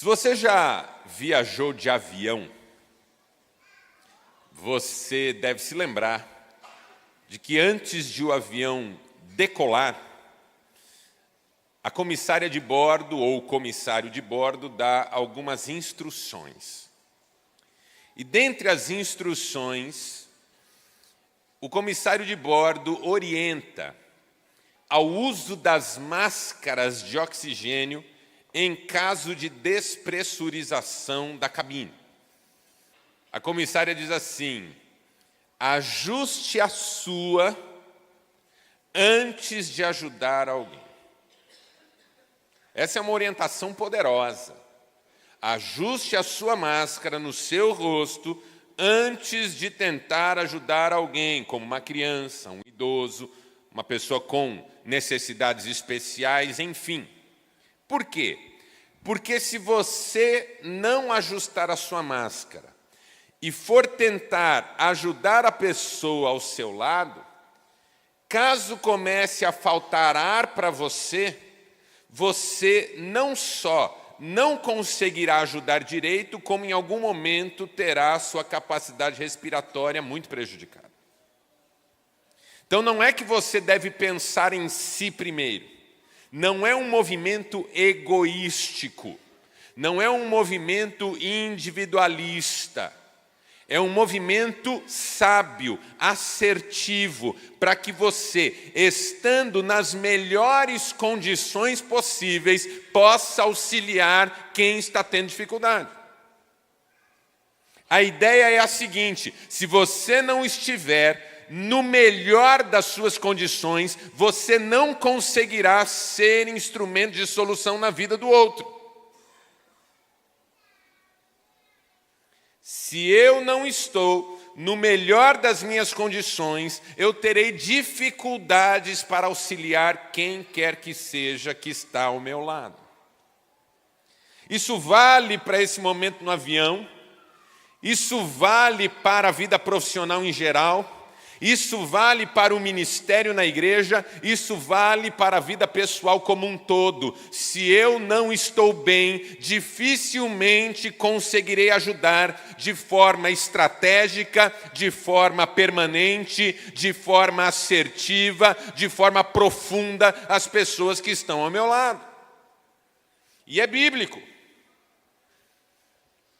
Se você já viajou de avião, você deve se lembrar de que antes de o avião decolar, a comissária de bordo ou o comissário de bordo dá algumas instruções. E dentre as instruções, o comissário de bordo orienta ao uso das máscaras de oxigênio em caso de despressurização da cabine. A comissária diz assim: ajuste a sua antes de ajudar alguém. Essa é uma orientação poderosa. Ajuste a sua máscara no seu rosto antes de tentar ajudar alguém, como uma criança, um idoso, uma pessoa com necessidades especiais, enfim. Por quê? Porque se você não ajustar a sua máscara e for tentar ajudar a pessoa ao seu lado, caso comece a faltar ar para você, você não só não conseguirá ajudar direito, como em algum momento terá a sua capacidade respiratória muito prejudicada. Então não é que você deve pensar em si primeiro. Não é um movimento egoístico. Não é um movimento individualista. É um movimento sábio, assertivo, para que você, estando nas melhores condições possíveis, possa auxiliar quem está tendo dificuldade. A ideia é a seguinte: se você não estiver no melhor das suas condições, você não conseguirá ser instrumento de solução na vida do outro. Se eu não estou no melhor das minhas condições, eu terei dificuldades para auxiliar quem quer que seja que está ao meu lado. Isso vale para esse momento no avião, isso vale para a vida profissional em geral, isso vale para o ministério na igreja, isso vale para a vida pessoal como um todo. Se eu não estou bem, dificilmente conseguirei ajudar de forma estratégica, de forma permanente, de forma assertiva, de forma profunda as pessoas que estão ao meu lado. E é bíblico.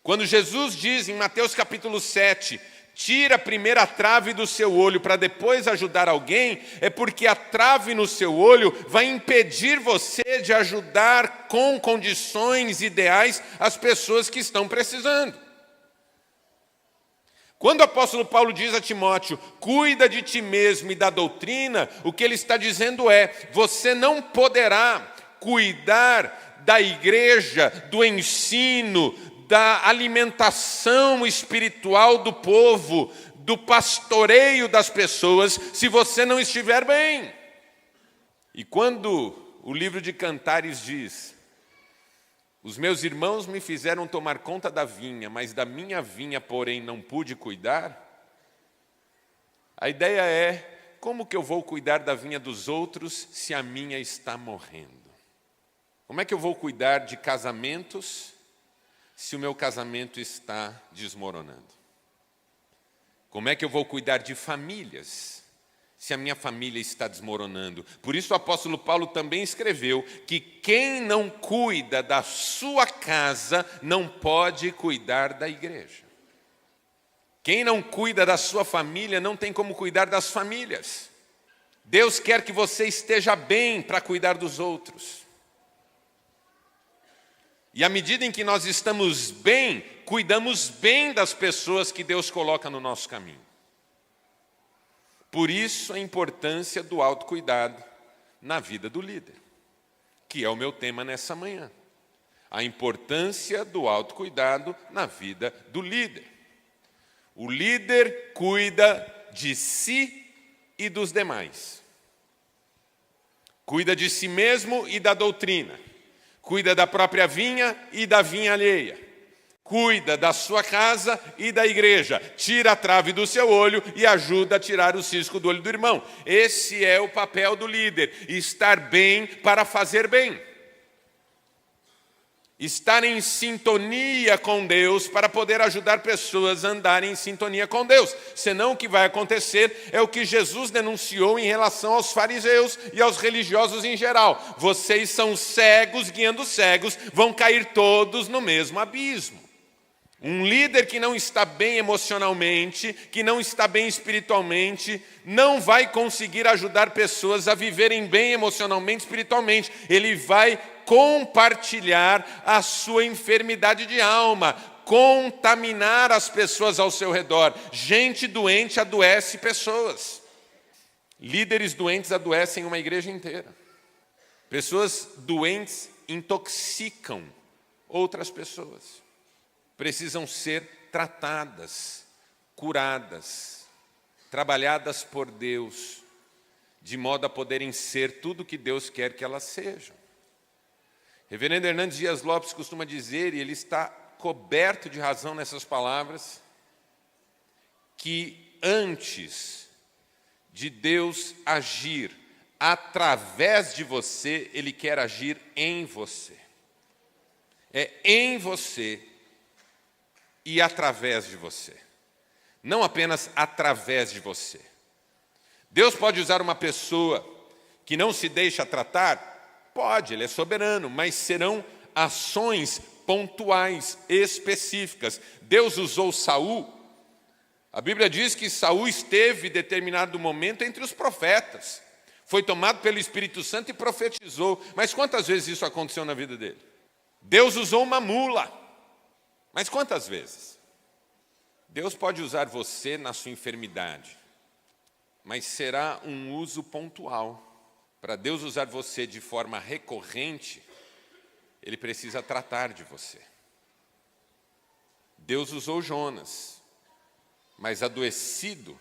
Quando Jesus diz em Mateus capítulo 7, tira primeiro a trave do seu olho para depois ajudar alguém, é porque a trave no seu olho vai impedir você de ajudar com condições ideais as pessoas que estão precisando. Quando o apóstolo Paulo diz a Timóteo, cuida de ti mesmo e da doutrina, o que ele está dizendo é, você não poderá cuidar da igreja, do ensino, da alimentação espiritual do povo, do pastoreio das pessoas, se você não estiver bem. E quando o livro de Cantares diz, os meus irmãos me fizeram tomar conta da vinha, mas da minha vinha, porém, não pude cuidar, a ideia é, como que eu vou cuidar da vinha dos outros se a minha está morrendo? Como é que eu vou cuidar de casamentos se o meu casamento está desmoronando? Como é que eu vou cuidar de famílias se a minha família está desmoronando? Por isso o apóstolo Paulo também escreveu que quem não cuida da sua casa não pode cuidar da igreja. Quem não cuida da sua família não tem como cuidar das famílias. Deus quer que você esteja bem para cuidar dos outros. E à medida em que nós estamos bem, cuidamos bem das pessoas que Deus coloca no nosso caminho. Por isso a importância do autocuidado na vida do líder, que é o meu tema nessa manhã. A importância do autocuidado na vida do líder. O líder cuida de si e dos demais. Cuida de si mesmo e da doutrina. Cuida da própria vinha e da vinha alheia. Cuida da sua casa e da igreja. Tira a trave do seu olho e ajuda a tirar o cisco do olho do irmão. Esse é o papel do líder, estar bem para fazer bem. estar em sintonia com Deus para poder ajudar pessoas a andarem em sintonia com Deus. Senão o que vai acontecer é o que Jesus denunciou em relação aos fariseus e aos religiosos em geral. Vocês são cegos guiando cegos, vão cair todos no mesmo abismo. Um líder que não está bem emocionalmente, que não está bem espiritualmente, não vai conseguir ajudar pessoas a viverem bem emocionalmente, espiritualmente. Ele vai compartilhar a sua enfermidade de alma, contaminar as pessoas ao seu redor. Gente doente adoece pessoas. Líderes doentes adoecem uma igreja inteira. Pessoas doentes intoxicam outras pessoas. Precisam ser tratadas, curadas, trabalhadas por Deus, de modo a poderem ser tudo o que Deus quer que elas sejam. Reverendo Hernandes Dias Lopes costuma dizer, e ele está coberto de razão nessas palavras, que antes de Deus agir através de você, Ele quer agir em você. É em você e através de você, não apenas através de você. Deus pode usar uma pessoa que não se deixa tratar? Pode, Ele é soberano, mas serão ações pontuais, específicas. Deus usou Saul. A Bíblia diz que Saul esteve em determinado momento entre os profetas. Foi tomado pelo Espírito Santo e profetizou. Mas quantas vezes isso aconteceu na vida dele? Deus usou uma mula. Mas quantas vezes? Deus pode usar você na sua enfermidade, mas será um uso pontual. Para Deus usar você de forma recorrente, Ele precisa tratar de você. Deus usou Jonas, mas adoecido,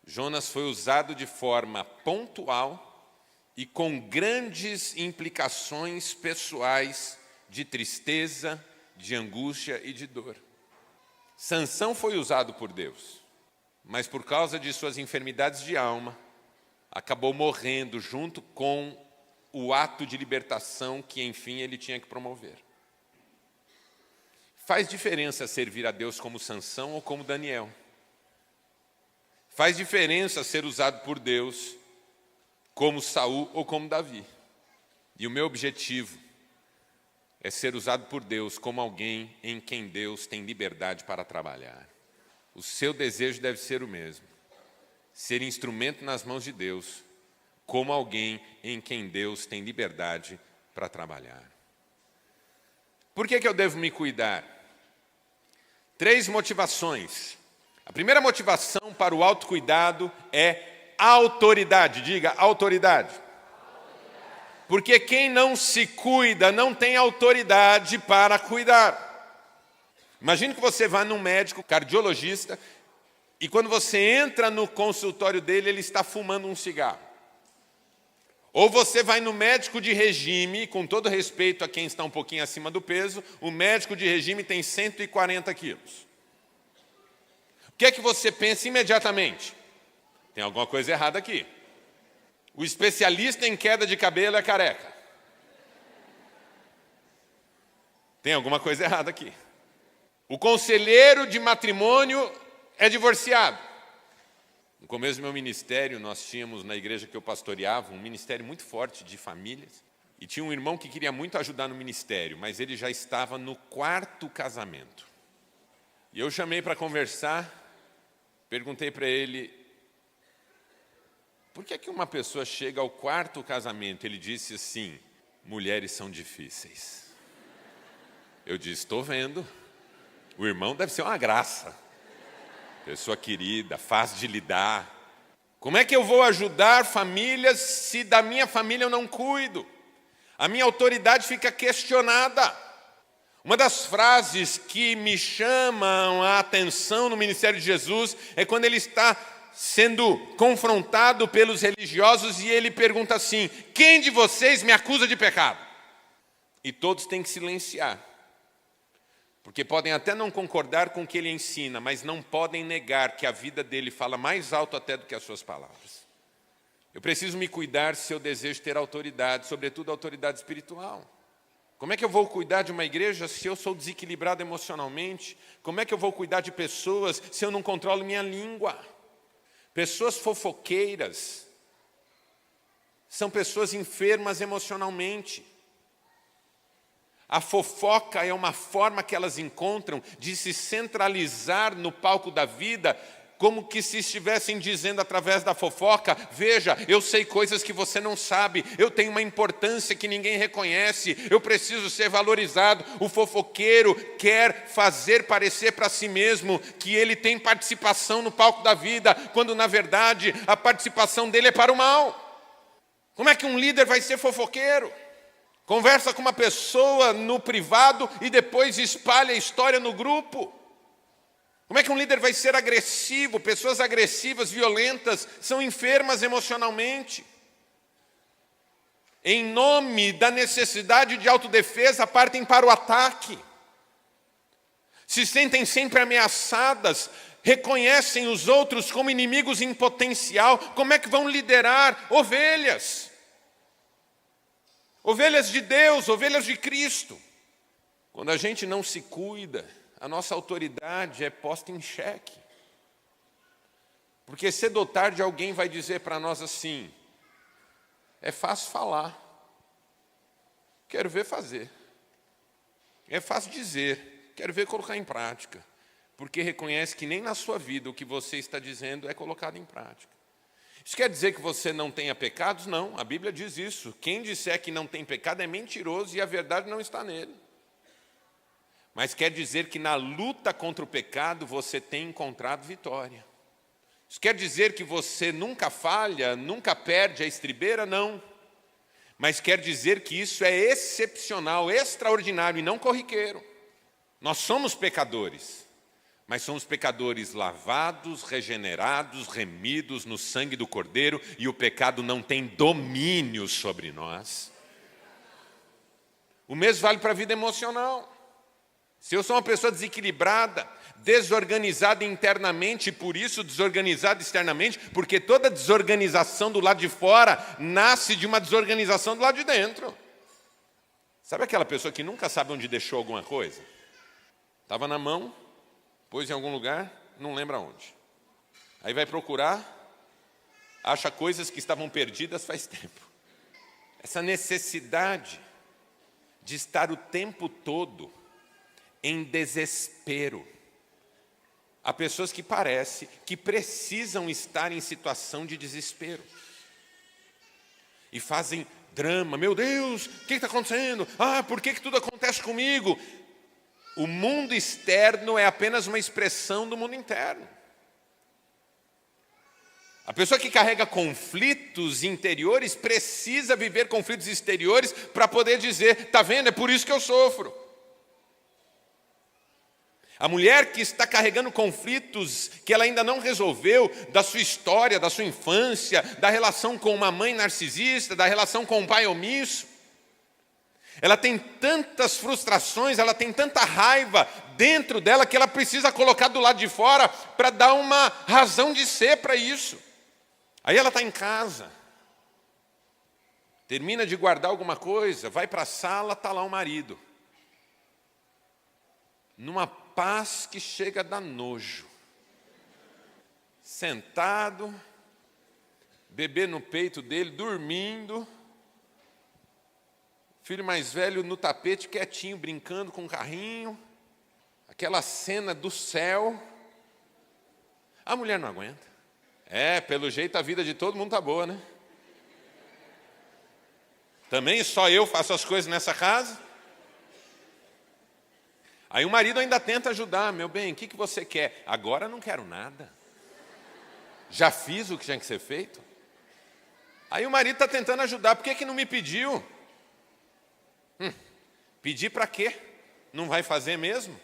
Jonas foi usado de forma pontual e com grandes implicações pessoais de tristeza, de angústia e de dor. Sansão foi usado por Deus, mas por causa de suas enfermidades de alma, acabou morrendo junto com o ato de libertação que, enfim, ele tinha que promover. Faz diferença servir a Deus como Sansão ou como Daniel. Faz diferença ser usado por Deus como Saul ou como Davi. E o meu objetivo é ser usado por Deus como alguém em quem Deus tem liberdade para trabalhar. O seu desejo deve ser o mesmo. Ser instrumento nas mãos de Deus, como alguém em quem Deus tem liberdade para trabalhar. Por que eu devo me cuidar? 3 motivações. A primeira motivação para o autocuidado é autoridade. Diga, autoridade. Porque quem não se cuida não tem autoridade para cuidar. Imagine que você vá num médico cardiologista e quando você entra no consultório dele, ele está fumando um cigarro. Ou você vai no médico de regime, com todo respeito a quem está um pouquinho acima do peso, o médico de regime tem 140 quilos. O que é que você pensa imediatamente? Tem alguma coisa errada aqui. O especialista em queda de cabelo é careca. Tem alguma coisa errada aqui. O conselheiro de matrimônio é divorciado. No começo do meu ministério, nós tínhamos na igreja que eu pastoreava um ministério muito forte de famílias. E tinha um irmão que queria muito ajudar no ministério, mas ele já estava no 4º casamento. E eu chamei para conversar, perguntei para ele: por que uma pessoa chega ao 4º casamento? Ele disse assim: mulheres são difíceis. Eu disse: estou vendo. O irmão deve ser uma graça. Pessoa querida, fácil de lidar. Como é que eu vou ajudar famílias se da minha família eu não cuido? A minha autoridade fica questionada. Uma das frases que me chamam a atenção no ministério de Jesus é quando ele está sendo confrontado pelos religiosos e ele pergunta assim: quem de vocês me acusa de pecado? E todos têm que silenciar, porque podem até não concordar com o que ele ensina, mas não podem negar que a vida dele fala mais alto até do que as suas palavras. Eu preciso me cuidar se eu desejo ter autoridade, sobretudo autoridade espiritual. Como é que eu vou cuidar de uma igreja se eu sou desequilibrado emocionalmente? Como é que eu vou cuidar de pessoas se eu não controlo minha língua? Pessoas fofoqueiras são pessoas enfermas emocionalmente. A fofoca é uma forma que elas encontram de se centralizar no palco da vida, como que se estivessem dizendo através da fofoca: veja, eu sei coisas que você não sabe, eu tenho uma importância que ninguém reconhece, eu preciso ser valorizado. O fofoqueiro quer fazer parecer para si mesmo que ele tem participação no palco da vida, quando na verdade a participação dele é para o mal. Como é que um líder vai ser fofoqueiro? Conversa com uma pessoa no privado e depois espalha a história no grupo. Como é que um líder vai ser agressivo? Pessoas agressivas, violentas, são enfermas emocionalmente. Em nome da necessidade de autodefesa, partem para o ataque. Se sentem sempre ameaçadas, reconhecem os outros como inimigos em potencial. Como é que vão liderar ovelhas? Ovelhas de Deus, ovelhas de Cristo. Quando a gente não se cuida, a nossa autoridade é posta em xeque. Porque cedo ou tarde alguém vai dizer para nós assim: é fácil falar, quero ver fazer. É fácil dizer, quero ver colocar em prática. Porque reconhece que nem na sua vida o que você está dizendo é colocado em prática. Isso quer dizer que você não tenha pecados? Não, a Bíblia diz isso. Quem disser que não tem pecado é mentiroso e a verdade não está nele. Mas quer dizer que na luta contra o pecado você tem encontrado vitória. Isso quer dizer que você nunca falha, nunca perde a estribeira? Não. Mas quer dizer que isso é excepcional, extraordinário e não corriqueiro. Nós somos pecadores, mas somos pecadores lavados, regenerados, remidos no sangue do Cordeiro, e o pecado não tem domínio sobre nós. O mesmo vale para a vida emocional. Se eu sou uma pessoa desequilibrada, desorganizada internamente e por isso desorganizada externamente, porque toda desorganização do lado de fora nasce de uma desorganização do lado de dentro. Sabe aquela pessoa que nunca sabe onde deixou alguma coisa? Estava na mão, pôs em algum lugar, não lembra onde. Aí vai procurar, acha coisas que estavam perdidas faz tempo. Essa necessidade de estar o tempo todo em desespero. Há pessoas que parece que precisam estar em situação de desespero. E fazem drama. Meu Deus, o que está acontecendo? Por que tudo acontece comigo? O mundo externo é apenas uma expressão do mundo interno. A pessoa que carrega conflitos interiores precisa viver conflitos exteriores para poder dizer: está vendo, é por isso que eu sofro. A mulher que está carregando conflitos que ela ainda não resolveu, da sua história, da sua infância, da relação com uma mãe narcisista, da relação com um pai omisso, ela tem tantas frustrações, ela tem tanta raiva dentro dela que ela precisa colocar do lado de fora para dar uma razão de ser para isso. Aí ela está em casa, termina de guardar alguma coisa, vai para a sala, está lá o marido. Numa paz que chega a dar nojo. Sentado, bebê no peito dele, dormindo. Filho mais velho no tapete, quietinho, brincando com o carrinho. Aquela cena do céu. A mulher não aguenta. Pelo jeito a vida de todo mundo está boa, né? Também só eu faço as coisas nessa casa? Aí o marido ainda tenta ajudar. Meu bem, o que você quer? Agora não quero nada. Já fiz o que tinha que ser feito. Aí o marido está tentando ajudar. Por que não me pediu? Pedir para quê? Não vai fazer mesmo?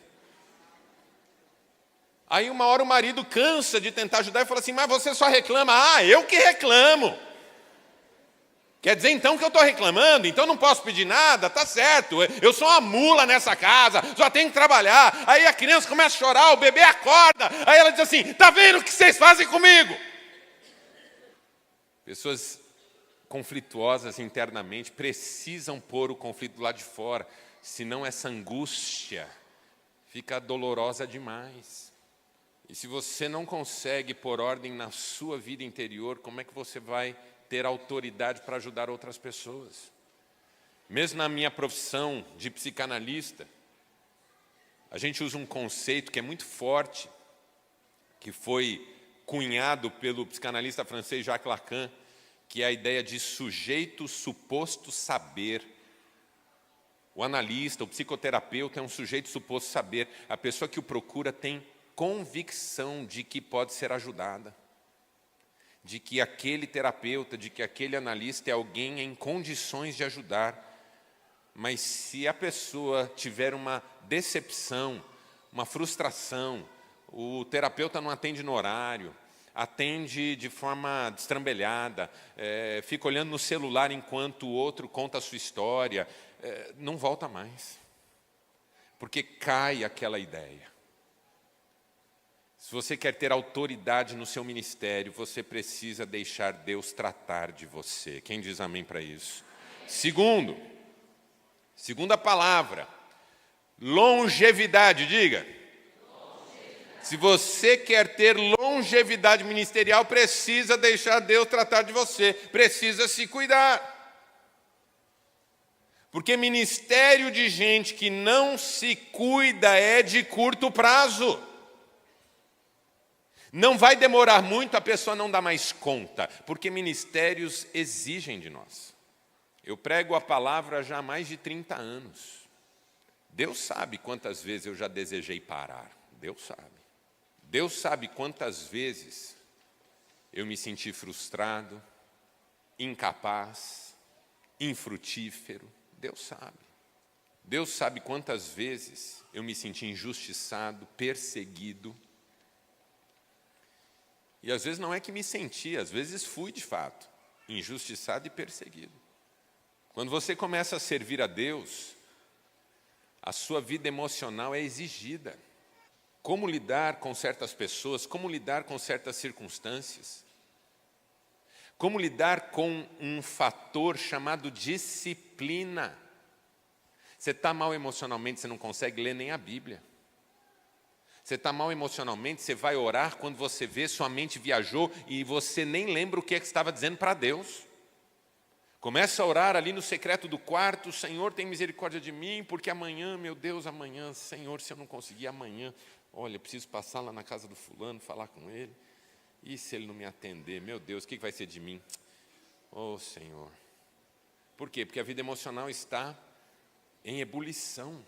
Aí uma hora o marido cansa de tentar ajudar e fala assim: mas você só reclama. Eu que reclamo. Quer dizer então que eu estou reclamando, então não posso pedir nada? Tá certo, eu sou uma mula nessa casa, só tenho que trabalhar. Aí a criança começa a chorar, o bebê acorda, aí ela diz assim: tá vendo o que vocês fazem comigo? Pessoas conflituosas internamente precisam pôr o conflito do lado de fora. senão essa angústia fica dolorosa demais. E se você não consegue pôr ordem na sua vida interior, como é que você vai ter autoridade para ajudar outras pessoas? Mesmo na minha profissão de psicanalista, a gente usa um conceito que é muito forte, que foi cunhado pelo psicanalista francês Jacques Lacan, que é a ideia de sujeito suposto saber. O analista, o psicoterapeuta é um sujeito suposto saber. A pessoa que o procura tem convicção de que pode ser ajudada, de que aquele terapeuta, de que aquele analista é alguém em condições de ajudar. Mas se a pessoa tiver uma decepção, uma frustração, o terapeuta não atende no horário, atende de forma destrambelhada, fica olhando no celular enquanto o outro conta a sua história, não volta mais, porque cai aquela ideia. Se você quer ter autoridade no seu ministério, você precisa deixar Deus tratar de você. Quem diz amém para isso? Segunda palavra, longevidade, diga. Se você quer ter longevidade ministerial, precisa deixar Deus tratar de você, precisa se cuidar. Porque ministério de gente que não se cuida é de curto prazo. Não vai demorar muito, a pessoa não dá mais conta, porque ministérios exigem de nós. Eu prego a palavra já há mais de 30 anos. Deus sabe quantas vezes eu já desejei parar, Deus sabe. Deus sabe quantas vezes eu me senti frustrado, incapaz, infrutífero. Deus sabe. Deus sabe quantas vezes eu me senti injustiçado, perseguido. E às vezes não é que me senti, às vezes fui de fato injustiçado e perseguido. Quando você começa a servir a Deus, a sua vida emocional é exigida. Como lidar com certas pessoas, como lidar com certas circunstâncias, como lidar com um fator chamado disciplina. Você está mal emocionalmente, você não consegue ler nem a Bíblia. Você está mal emocionalmente, você vai orar, quando você vê, sua mente viajou e você nem lembra o que é que estava dizendo para Deus. Começa a orar ali no secreto do quarto, Senhor, tem misericórdia de mim, porque amanhã, meu Deus, amanhã, Senhor, se eu não conseguir amanhã, olha, eu preciso passar lá na casa do fulano, falar com ele. E se ele não me atender, meu Deus, o que vai ser de mim? Oh, Senhor. Por quê? Porque a vida emocional está em ebulição.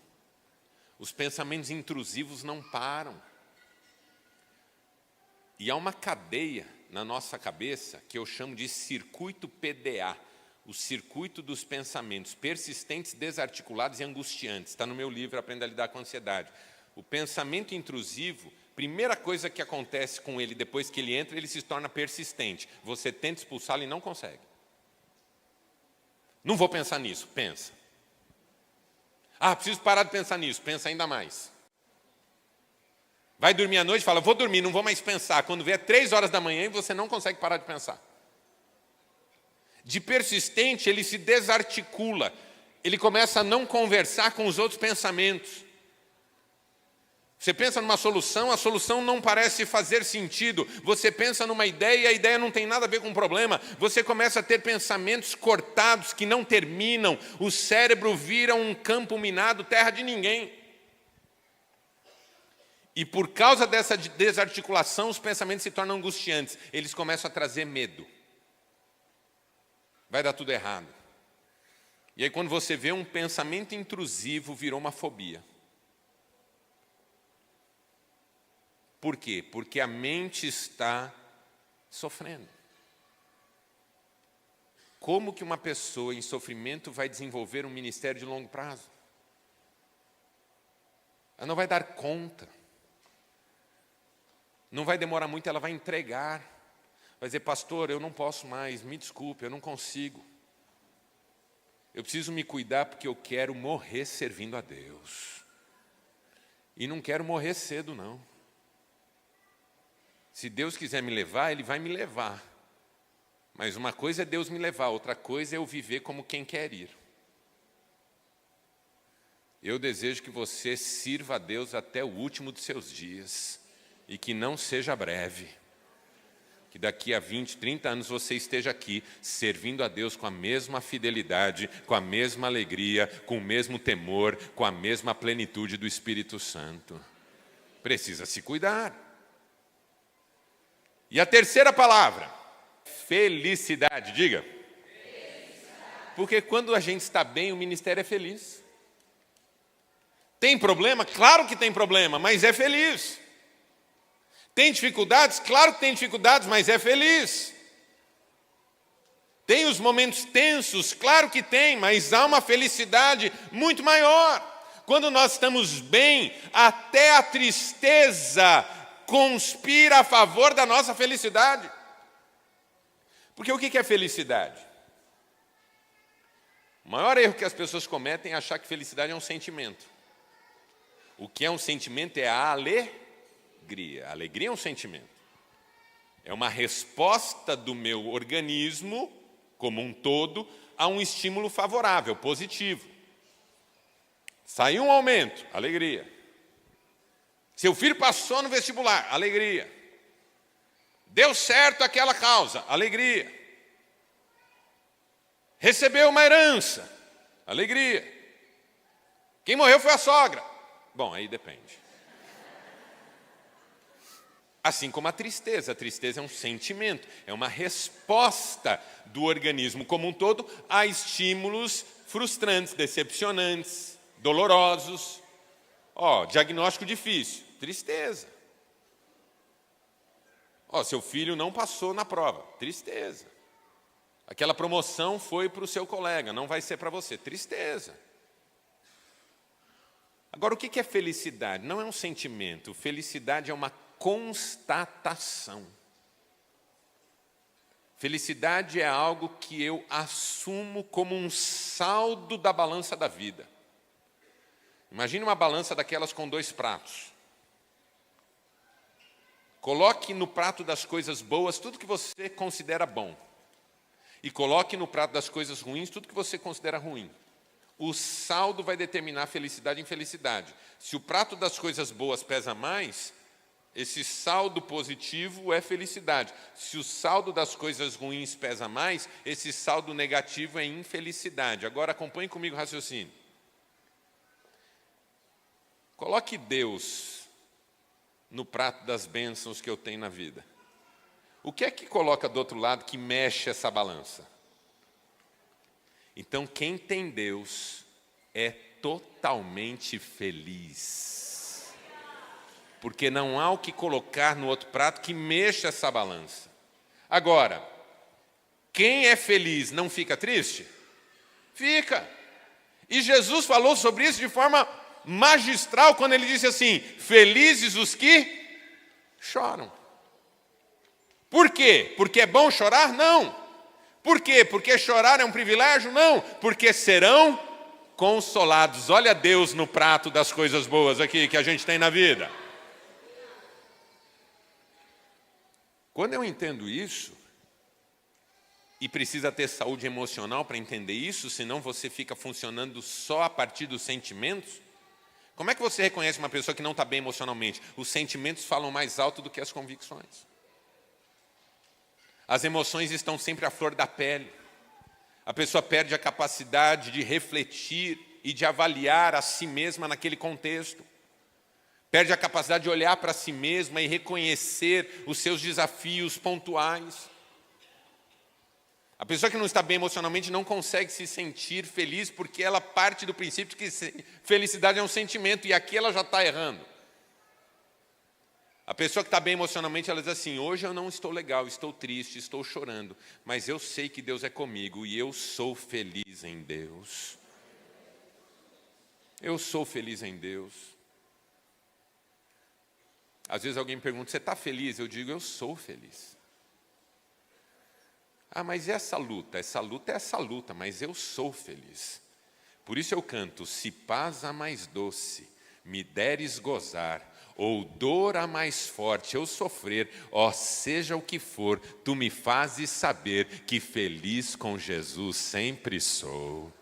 Os pensamentos intrusivos não param. E há uma cadeia na nossa cabeça que eu chamo de circuito PDA, o circuito dos pensamentos persistentes, desarticulados e angustiantes. Está no meu livro Aprenda a Lidar com a Ansiedade. O pensamento intrusivo, primeira coisa que acontece com ele depois que ele entra, ele se torna persistente. Você tenta expulsá-lo e não consegue. Não vou pensar nisso, pensa. Ah, preciso parar de pensar nisso, pensa ainda mais. Vai dormir à noite e fala, vou dormir, não vou mais pensar. Quando vê, é 3 horas da manhã e você não consegue parar de pensar. De persistente, ele se desarticula. Ele começa a não conversar com os outros pensamentos. Você pensa numa solução, a solução não parece fazer sentido. Você pensa numa ideia e a ideia não tem nada a ver com o problema. Você começa a ter pensamentos cortados que não terminam. O cérebro vira um campo minado, terra de ninguém. E por causa dessa desarticulação, os pensamentos se tornam angustiantes. Eles começam a trazer medo. Vai dar tudo errado. E aí quando você vê um pensamento intrusivo, virou uma fobia. Por quê? Porque a mente está sofrendo. Como que uma pessoa em sofrimento vai desenvolver um ministério de longo prazo? Ela não vai dar conta. Não vai demorar muito, ela vai entregar. Vai dizer, pastor, eu não posso mais, me desculpe, eu não consigo. Eu preciso me cuidar porque eu quero morrer servindo a Deus. E não quero morrer cedo, não. Se Deus quiser me levar, Ele vai me levar. Mas uma coisa é Deus me levar, outra coisa é eu viver como quem quer ir. Eu desejo que você sirva a Deus até o último dos seus dias e que não seja breve. Que daqui a 20, 30 anos você esteja aqui servindo a Deus com a mesma fidelidade, com a mesma alegria, com o mesmo temor, com a mesma plenitude do Espírito Santo. Precisa se cuidar. E a terceira palavra, felicidade. Diga. Felicidade. Porque quando a gente está bem, o ministério é feliz. Tem problema? Claro que tem problema, mas é feliz. Tem dificuldades? Claro que tem dificuldades, mas é feliz. Tem os momentos tensos? Claro que tem, mas há uma felicidade muito maior. Quando nós estamos bem, até a tristeza conspira a favor da nossa felicidade. Porque o que é felicidade? O maior erro que as pessoas cometem é achar que felicidade é um sentimento. O que é um sentimento é a alegria. A alegria é um sentimento. É uma resposta do meu organismo, como um todo, a um estímulo favorável, positivo. Saiu um aumento, alegria. Seu filho passou no vestibular, alegria. Deu certo aquela causa, alegria. Recebeu uma herança, alegria. Quem morreu foi a sogra. Bom, aí depende. Assim como a tristeza é um sentimento, é uma resposta do organismo como um todo a estímulos frustrantes, decepcionantes, dolorosos. Diagnóstico difícil, tristeza. Seu filho não passou na prova, tristeza. Aquela promoção foi para o seu colega, não vai ser para você, tristeza. Agora, o que é felicidade? Não é um sentimento, felicidade é uma constatação. Felicidade é algo que eu assumo como um saldo da balança da vida. Imagine uma balança daquelas com 2 pratos. Coloque no prato das coisas boas tudo que você considera bom. E coloque no prato das coisas ruins tudo que você considera ruim. O saldo vai determinar felicidade e infelicidade. Se o prato das coisas boas pesa mais, esse saldo positivo é felicidade. Se o saldo das coisas ruins pesa mais, esse saldo negativo é infelicidade. Agora acompanhe comigo o raciocínio. Coloque Deus no prato das bênçãos que eu tenho na vida. O que é que coloca do outro lado que mexe essa balança? Então, quem tem Deus é totalmente feliz. Porque não há o que colocar no outro prato que mexa essa balança. Agora, quem é feliz não fica triste? Fica. E Jesus falou sobre isso de forma magistral quando ele disse assim: felizes os que choram. Por quê? Porque é bom chorar? Não. Por quê? Porque chorar é um privilégio? Não. Porque serão consolados. Olha Deus no prato das coisas boas aqui que a gente tem na vida. Quando eu entendo isso, e precisa ter saúde emocional para entender isso, senão você fica funcionando só a partir dos sentimentos. Como é que você reconhece uma pessoa que não está bem emocionalmente? Os sentimentos falam mais alto do que as convicções. As emoções estão sempre à flor da pele. A pessoa perde a capacidade de refletir e de avaliar a si mesma naquele contexto. Perde a capacidade de olhar para si mesma e reconhecer os seus desafios pontuais. A pessoa que não está bem emocionalmente não consegue se sentir feliz porque ela parte do princípio de que felicidade é um sentimento e aqui ela já está errando. A pessoa que está bem emocionalmente, ela diz assim: hoje eu não estou legal, estou triste, estou chorando, mas eu sei que Deus é comigo e eu sou feliz em Deus. Eu sou feliz em Deus. Às vezes alguém me pergunta: você está feliz? Eu digo: eu sou feliz. Ah, mas e essa luta? Essa luta é essa luta, mas eu sou feliz. Por isso eu canto: se paz a mais doce me deres gozar, ou dor a mais forte eu sofrer, ó, seja o que for, tu me fazes saber que feliz com Jesus sempre sou.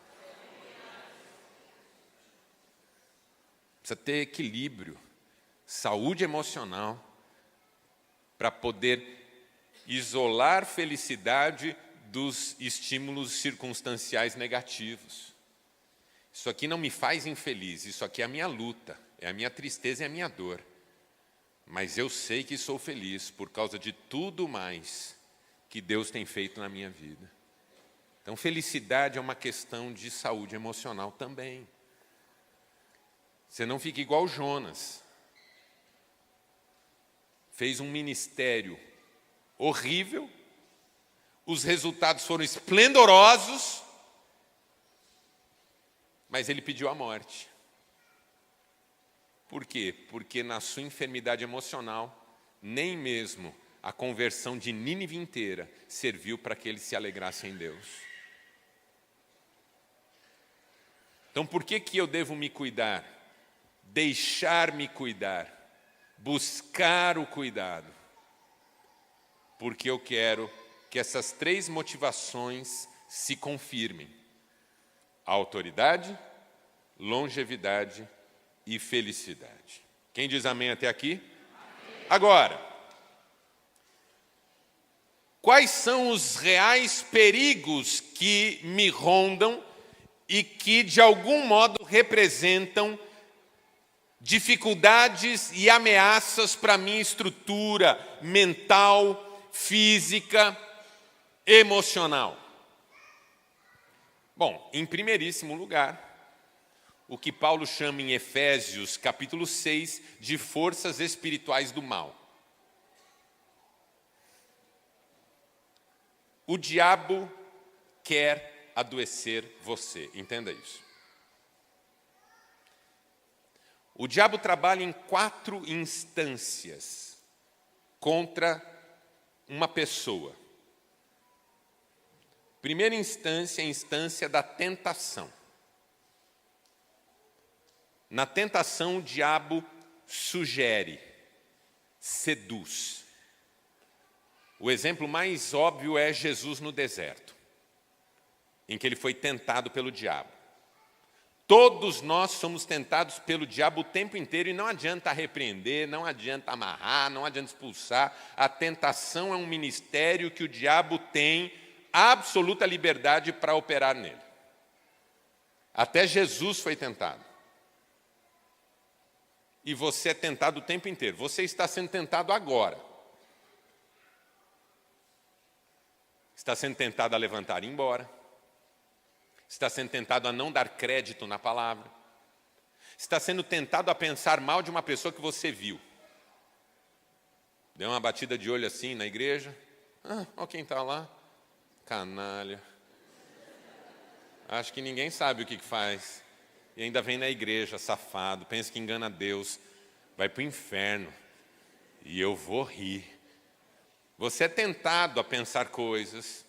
precisa ter equilíbrio, saúde emocional, para poder isolar felicidade dos estímulos circunstanciais negativos. Isso aqui não me faz infeliz, isso aqui é a minha luta, é a minha tristeza e a minha dor. Mas eu sei que sou feliz por causa de tudo mais que Deus tem feito na minha vida. Então, felicidade é uma questão de saúde emocional também. Você não fica igual Jonas. Fez um ministério horrível, os resultados foram esplendorosos, mas ele pediu a morte. Por quê? Porque na sua enfermidade emocional, nem mesmo a conversão de Nínive inteira serviu para que ele se alegrasse em Deus. Então, por que eu devo me cuidar? Deixar-me cuidar, buscar o cuidado. Porque eu quero que essas 3 motivações se confirmem: a autoridade, longevidade e felicidade. Quem diz amém até aqui? Amém. Agora, quais são os reais perigos que me rondam e que, de algum modo, representam dificuldades e ameaças para a minha estrutura mental, física, emocional? Bom, em primeiríssimo lugar, o que Paulo chama em Efésios, capítulo 6, de forças espirituais do mal. O diabo quer adoecer você, entenda isso. O diabo trabalha em 4 instâncias contra uma pessoa. Primeira instância é a instância da tentação. Na tentação, o diabo sugere, seduz. O exemplo mais óbvio é Jesus no deserto, em que ele foi tentado pelo diabo. Todos nós somos tentados pelo diabo o tempo inteiro e não adianta repreender, não adianta amarrar, não adianta expulsar. A tentação é um ministério que o diabo tem absoluta liberdade para operar nele. Até Jesus foi tentado. E você é tentado o tempo inteiro. Você está sendo tentado agora. Está sendo tentado a levantar e ir embora. Está sendo tentado a não dar crédito na palavra. Está sendo tentado a pensar mal de uma pessoa que você viu. Deu uma batida de olho assim na igreja. Olha quem está lá. Canalha. Acho que ninguém sabe o que faz. E ainda vem na igreja, safado, pensa que engana Deus, vai para o inferno, e eu vou rir. Você é tentado a pensar coisas.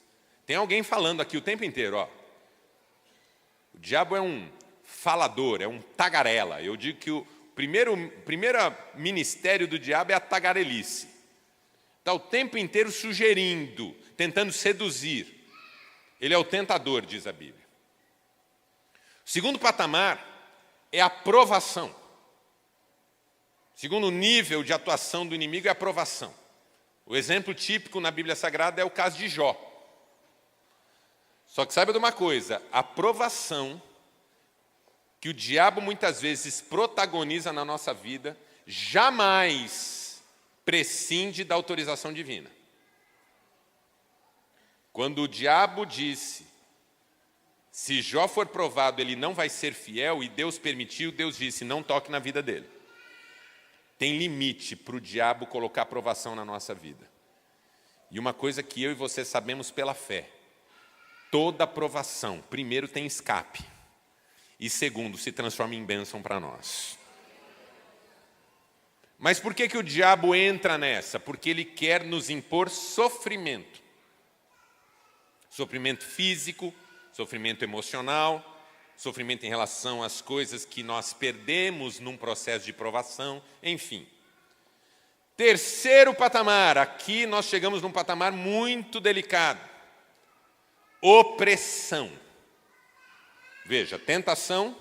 Tem alguém falando aqui o tempo inteiro, ó. O diabo é um falador, é um tagarela. Eu digo que o primeiro ministério do diabo é a tagarelice. Está o tempo inteiro sugerindo, tentando seduzir. Ele é o tentador, diz a Bíblia. O segundo patamar é a provação. O segundo nível de atuação do inimigo é a provação. O exemplo típico na Bíblia Sagrada é o caso de Jó. Só que saiba de uma coisa, a provação que o diabo muitas vezes protagoniza na nossa vida jamais prescinde da autorização divina. Quando o diabo disse: se Jó for provado, ele não vai ser fiel, e Deus permitiu, Deus disse: não toque na vida dele. Tem limite para o diabo colocar provação na nossa vida. E uma coisa que eu e você sabemos pela fé: toda provação, primeiro, tem escape, e segundo, se transforma em bênção para nós. Mas por que o diabo entra nessa? Porque ele quer nos impor sofrimento. Sofrimento físico, sofrimento emocional, sofrimento em relação às coisas que nós perdemos num processo de provação, enfim. Terceiro patamar, aqui nós chegamos num patamar muito delicado. Opressão. Veja, tentação,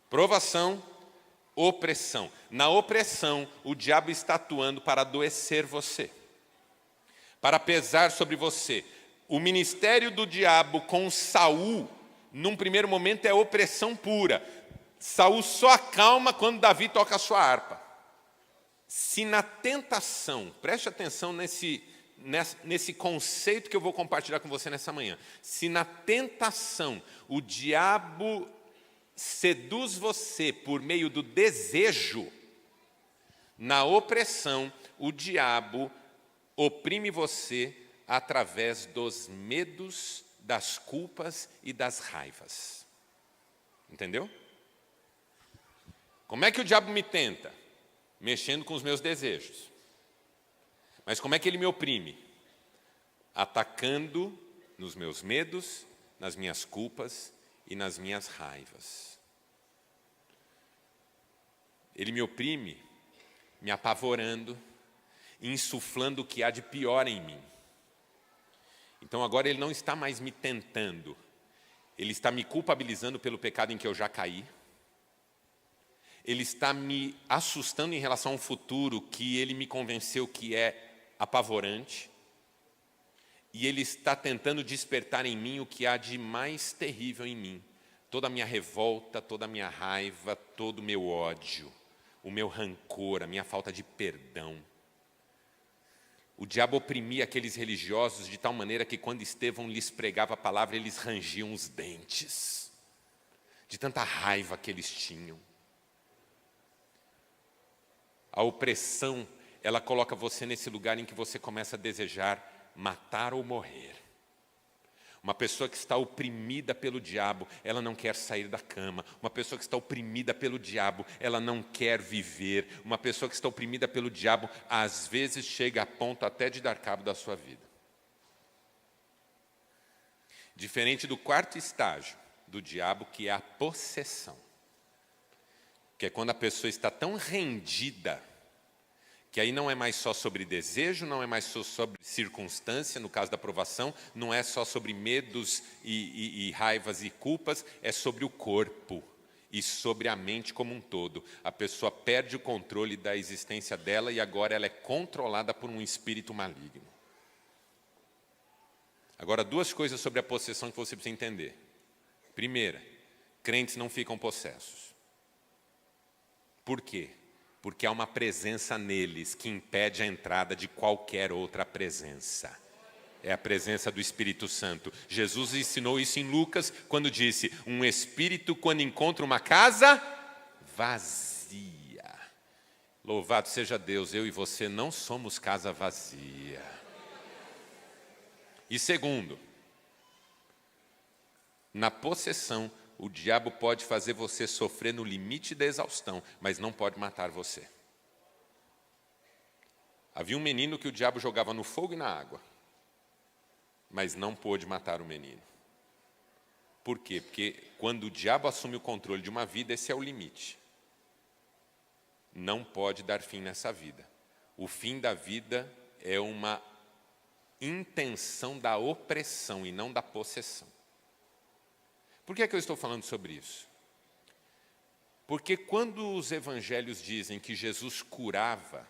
Provação, opressão. Na opressão, o diabo está atuando para adoecer você, para pesar sobre você. O ministério do diabo com Saul, num primeiro momento, é opressão pura. Saul só acalma quando Davi toca a sua harpa. Se na tentação, preste atenção nesse conceito que eu vou compartilhar com você nessa manhã. Se na tentação o diabo seduz você por meio do desejo, na opressão o diabo oprime você através dos medos, das culpas e das raivas. Entendeu? Como é que o diabo me tenta? Mexendo com os meus desejos. Mas como é que ele me oprime? Atacando nos meus medos, nas minhas culpas e nas minhas raivas. Ele me oprime, me apavorando, insuflando o que há de pior em mim. Então agora ele não está mais me tentando, ele está me culpabilizando pelo pecado em que eu já caí. Ele está me assustando em relação ao futuro que ele me convenceu que é apavorante. E ele está tentando despertar em mim o que há de mais terrível em mim. Toda a minha revolta, toda a minha raiva, todo o meu ódio, o meu rancor, a minha falta de perdão. O diabo oprimia aqueles religiosos de tal maneira que quando Estevão lhes pregava a palavra, eles rangiam os dentes, de tanta raiva que eles tinham. A opressão, ela coloca você nesse lugar em que você começa a desejar matar ou morrer. Uma pessoa que está oprimida pelo diabo, ela não quer sair da cama. Uma pessoa que está oprimida pelo diabo, ela não quer viver. Uma pessoa que está oprimida pelo diabo, às vezes chega a ponto até de dar cabo da sua vida. Diferente do quarto estágio do diabo, que é a possessão. Que é quando a pessoa está tão rendida, que aí não é mais só sobre desejo, não é mais só sobre circunstância, no caso da provação, não é só sobre medos e raivas e culpas, é sobre o corpo e sobre a mente como um todo. A pessoa perde o controle da existência dela e agora ela é controlada por um espírito maligno. Agora, duas coisas sobre a possessão que você precisa entender. Primeira, crentes não ficam possessos. Por quê? Porque há uma presença neles que impede a entrada de qualquer outra presença. É a presença do Espírito Santo. Jesus ensinou isso em Lucas, quando disse, um espírito quando encontra uma casa vazia. Louvado seja Deus, eu e você não somos casa vazia. E segundo, na possessão, o diabo pode fazer você sofrer no limite da exaustão, mas não pode matar você. Havia um menino que o diabo jogava no fogo e na água, mas não pôde matar o menino. Por quê? Porque quando o diabo assume o controle de uma vida, esse é o limite. Não pode dar fim nessa vida. O fim da vida é uma intenção da opressão e não da possessão. Por que é que eu estou falando sobre isso? Porque quando os evangelhos dizem que Jesus curava,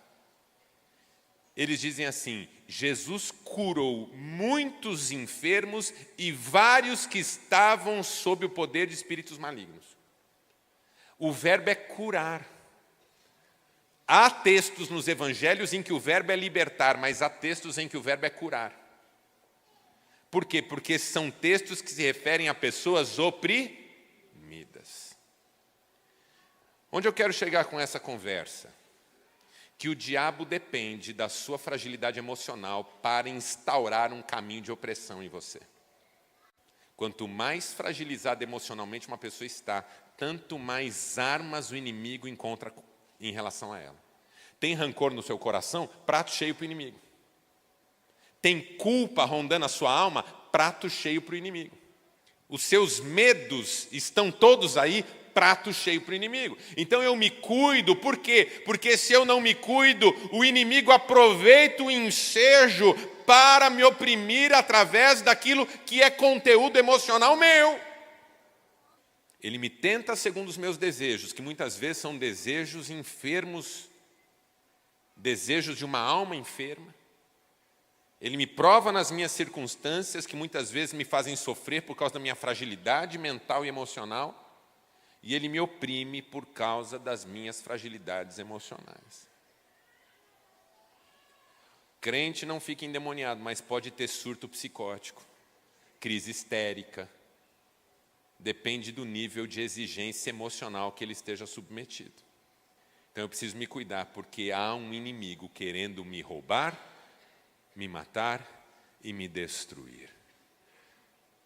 eles dizem assim, Jesus curou muitos enfermos e vários que estavam sob o poder de espíritos malignos. O verbo é curar. Há textos nos evangelhos em que o verbo é libertar, mas há textos em que o verbo é curar. Por quê? Porque são textos que se referem a pessoas oprimidas. Onde eu quero chegar com essa conversa? Que o diabo depende da sua fragilidade emocional para instaurar um caminho de opressão em você. Quanto mais fragilizada emocionalmente uma pessoa está, tanto mais armas o inimigo encontra em relação a ela. Tem rancor no seu coração? Prato cheio para o inimigo. Tem culpa rondando a sua alma? Prato cheio para o inimigo. Os seus medos estão todos aí? Prato cheio para o inimigo. Então eu me cuido, por quê? Porque se eu não me cuido, o inimigo aproveita o ensejo para me oprimir através daquilo que é conteúdo emocional meu. Ele me tenta segundo os meus desejos, que muitas vezes são desejos enfermos, desejos de uma alma enferma. Ele me prova nas minhas circunstâncias, que muitas vezes me fazem sofrer por causa da minha fragilidade mental e emocional. E ele me oprime por causa das minhas fragilidades emocionais. Crente não fica endemoniado, mas pode ter surto psicótico, crise histérica. Depende do nível de exigência emocional que ele esteja submetido. Então eu preciso me cuidar, porque há um inimigo querendo me roubar, me matar e me destruir.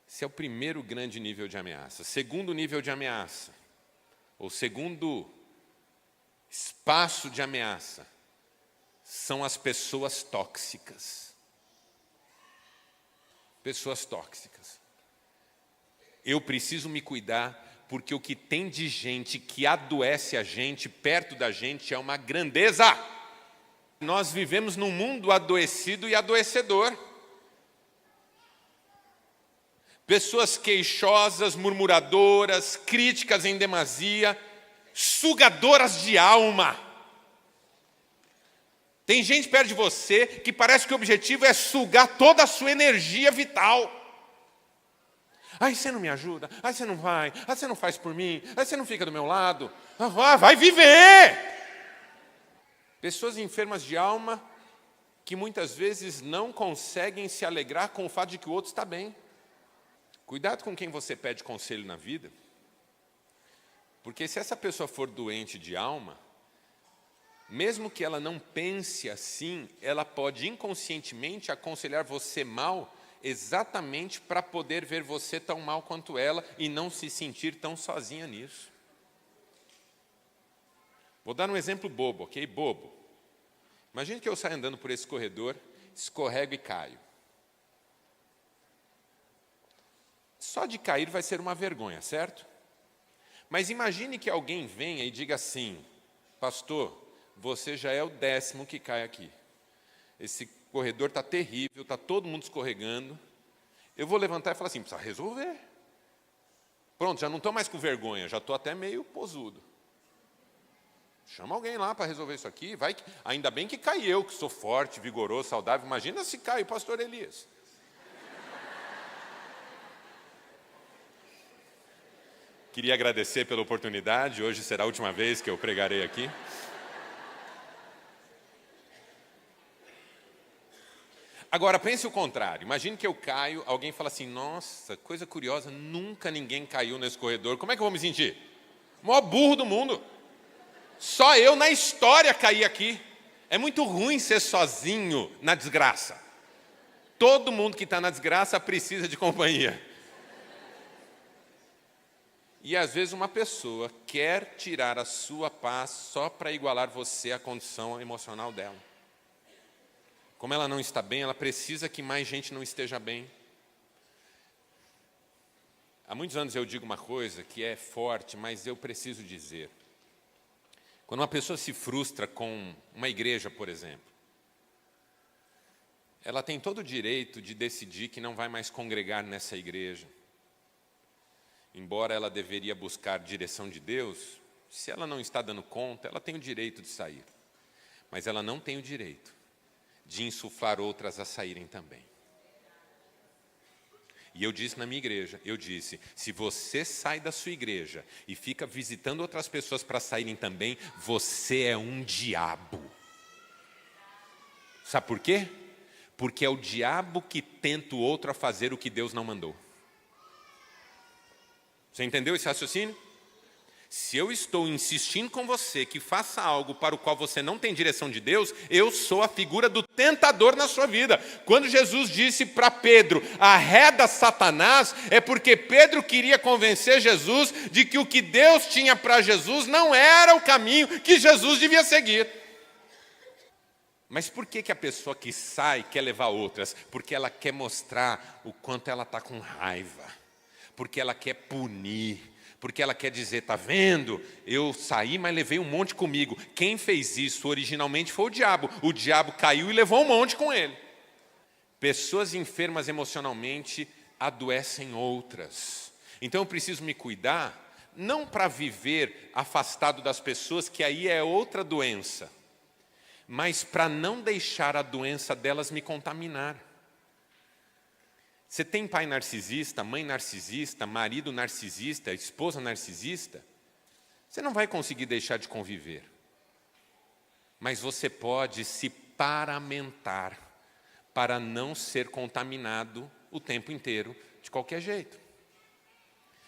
Esse é o primeiro grande nível de ameaça. Segundo nível de ameaça, ou segundo espaço de ameaça, são as pessoas tóxicas. Pessoas tóxicas. Eu preciso me cuidar, porque o que tem de gente que adoece a gente perto da gente é uma grandeza. Nós vivemos num mundo adoecido e adoecedor. Pessoas queixosas, murmuradoras, críticas em demasia, sugadoras de alma. Tem gente perto de você que parece que o objetivo é sugar toda a sua energia vital. Ai, você não me ajuda? Ai, você não vai? Ai, você não faz por mim? Ai, você não fica do meu lado? Ah, vai viver! Pessoas enfermas de alma que muitas vezes não conseguem se alegrar com o fato de que o outro está bem. Cuidado com quem você pede conselho na vida, porque se essa pessoa for doente de alma, mesmo que ela não pense assim, ela pode inconscientemente aconselhar você mal, exatamente para poder ver você tão mal quanto ela e não se sentir tão sozinha nisso. Vou dar um exemplo bobo, ok? Bobo. Imagine que eu saio andando por esse corredor, escorrego e caio. Só de cair vai ser uma vergonha, certo? Mas imagine que alguém venha e diga assim: pastor, você já é o 10º que cai aqui. Esse corredor está terrível, está todo mundo escorregando. Eu vou levantar e falar assim: precisa resolver. Pronto, já não estou mais com vergonha, já estou até meio posudo. Chama alguém lá para resolver isso aqui. Vai, ainda bem que cai eu, que sou forte, vigoroso, saudável. Imagina se cai o pastor Elias. Queria agradecer pela oportunidade, hoje será a última vez que eu pregarei aqui. Agora, pense o contrário. Imagine que eu caio, alguém fala assim: nossa, coisa curiosa, nunca ninguém caiu nesse corredor. Como é que eu vou me sentir? O maior burro do mundo. Só eu na história caí aqui. É muito ruim ser sozinho na desgraça. Todo mundo que está na desgraça precisa de companhia. E às vezes uma pessoa quer tirar a sua paz só para igualar você à condição emocional dela. Como ela não está bem, ela precisa que mais gente não esteja bem. Há muitos anos eu digo uma coisa que é forte, mas eu preciso dizer. Quando uma pessoa se frustra com uma igreja, por exemplo, ela tem todo o direito de decidir que não vai mais congregar nessa igreja. Embora ela deveria buscar direção de Deus, se ela não está dando conta, ela tem o direito de sair. Mas ela não tem o direito de insuflar outras a saírem também. E eu disse na minha igreja, se você sai da sua igreja e fica visitando outras pessoas para saírem também, você é um diabo. Sabe por quê? Porque é o diabo que tenta o outro a fazer o que Deus não mandou. Você entendeu esse raciocínio? Se eu estou insistindo com você que faça algo para o qual você não tem direção de Deus, eu sou a figura do tentador na sua vida. Quando Jesus disse para Pedro: arreda Satanás, é porque Pedro queria convencer Jesus de que o que Deus tinha para Jesus não era o caminho que Jesus devia seguir. Mas por que a pessoa que sai quer levar outras? Porque ela quer mostrar o quanto ela está com raiva. Porque ela quer punir. Porque ela quer dizer: está vendo? Eu saí, mas levei um monte comigo. Quem fez isso originalmente foi o diabo. O diabo caiu e levou um monte com ele. Pessoas enfermas emocionalmente adoecem outras. Então eu preciso me cuidar não para viver afastado das pessoas, que aí é outra doença, mas para não deixar a doença delas me contaminar. Você tem pai narcisista, mãe narcisista, marido narcisista, esposa narcisista, você não vai conseguir deixar de conviver. Mas você pode se paramentar para não ser contaminado o tempo inteiro, de qualquer jeito.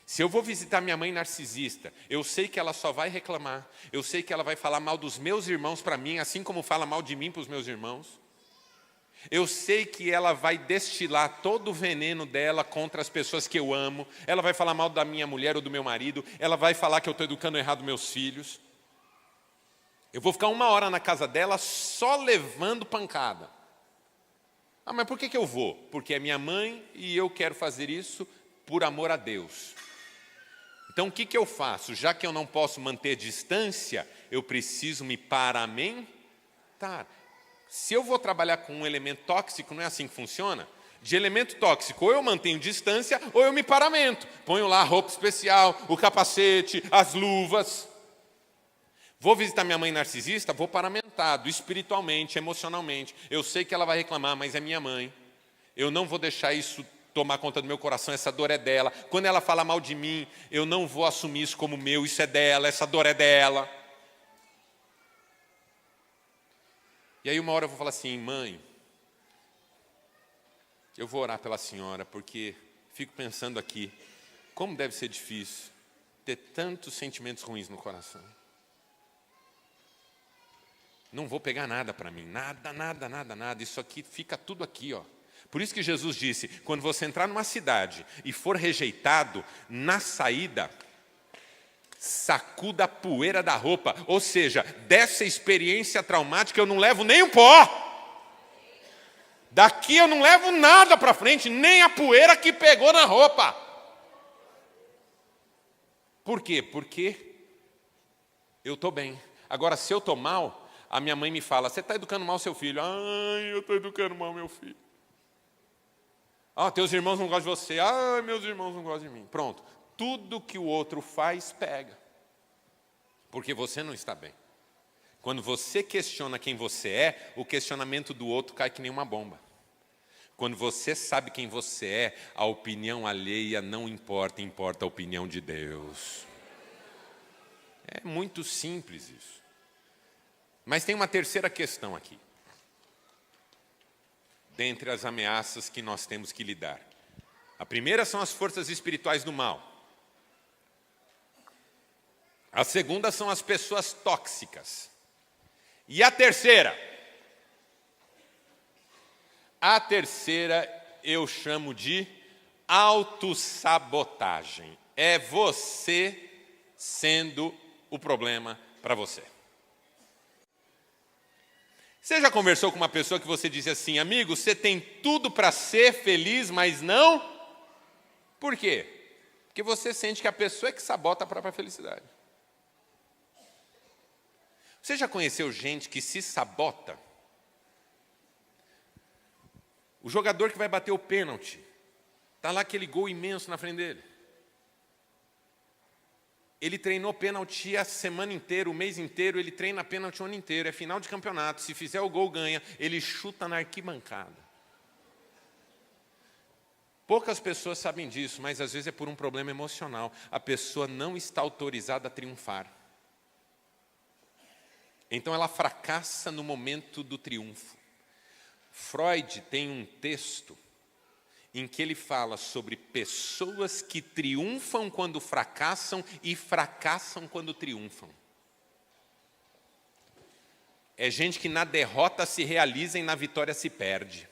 Se eu vou visitar minha mãe narcisista, eu sei que ela só vai reclamar, eu sei que ela vai falar mal dos meus irmãos para mim, assim como fala mal de mim para os meus irmãos. Eu sei que ela vai destilar todo o veneno dela contra as pessoas que eu amo, ela vai falar mal da minha mulher ou do meu marido, ela vai falar que eu estou educando errado meus filhos. Eu vou ficar 1 hora na casa dela só levando pancada. Ah, mas por que eu vou? Porque é minha mãe e eu quero fazer isso por amor a Deus. Então o que eu faço? Já que eu não posso manter distância, eu preciso me paramentar. Se eu vou trabalhar com um elemento tóxico, não é assim que funciona? De elemento tóxico, ou eu mantenho distância, ou eu me paramento. Ponho lá a roupa especial, o capacete, as luvas. Vou visitar minha mãe narcisista, vou paramentado, espiritualmente, emocionalmente. Eu sei que ela vai reclamar, mas é minha mãe. Eu não vou deixar isso tomar conta do meu coração, essa dor é dela. Quando ela fala mal de mim, eu não vou assumir isso como meu, isso é dela, essa dor é dela. E aí 1 hora eu vou falar assim, mãe, eu vou orar pela senhora, porque fico pensando aqui, como deve ser difícil ter tantos sentimentos ruins no coração. Não vou pegar nada para mim, nada, isso aqui fica tudo aqui, ó. Por isso que Jesus disse, quando você entrar numa cidade e for rejeitado, na saída, sacuda a poeira da roupa. Ou seja, dessa experiência traumática eu não levo nem um pó. Daqui eu não levo nada para frente, nem a poeira que pegou na roupa. Por quê? Porque eu estou bem. Agora, se eu estou mal, a minha mãe me fala, você está educando mal seu filho. Ai, eu estou educando mal meu filho. Ah, teus irmãos não gostam de você. Ah, meus irmãos não gostam de mim. Pronto. Tudo que o outro faz, pega. Porque você não está bem. Quando você questiona quem você é, o questionamento do outro cai que nem uma bomba. Quando você sabe quem você é, a opinião alheia não importa, importa a opinião de Deus. É muito simples isso. Mas tem uma terceira questão aqui. Dentre as ameaças que nós temos que lidar. A primeira são as forças espirituais do mal. A segunda são as pessoas tóxicas. E a terceira? A terceira eu chamo de autossabotagem. É você sendo o problema para você. Você já conversou com uma pessoa que você disse assim, amigo, você tem tudo para ser feliz, mas não? Por quê? Porque você sente que a pessoa é que sabota a própria felicidade. Você já conheceu gente que se sabota? O jogador que vai bater o pênalti, está lá aquele gol imenso na frente dele. Ele treinou pênalti a semana inteira, o mês inteiro, ele treina pênalti o ano inteiro, é final de campeonato, se fizer o gol ganha, ele chuta na arquibancada. Poucas pessoas sabem disso, mas às vezes é por um problema emocional. A pessoa não está autorizada a triunfar. Então ela fracassa no momento do triunfo. Freud tem um texto em que ele fala sobre pessoas que triunfam quando fracassam e fracassam quando triunfam. É gente que na derrota se realiza e na vitória se perde.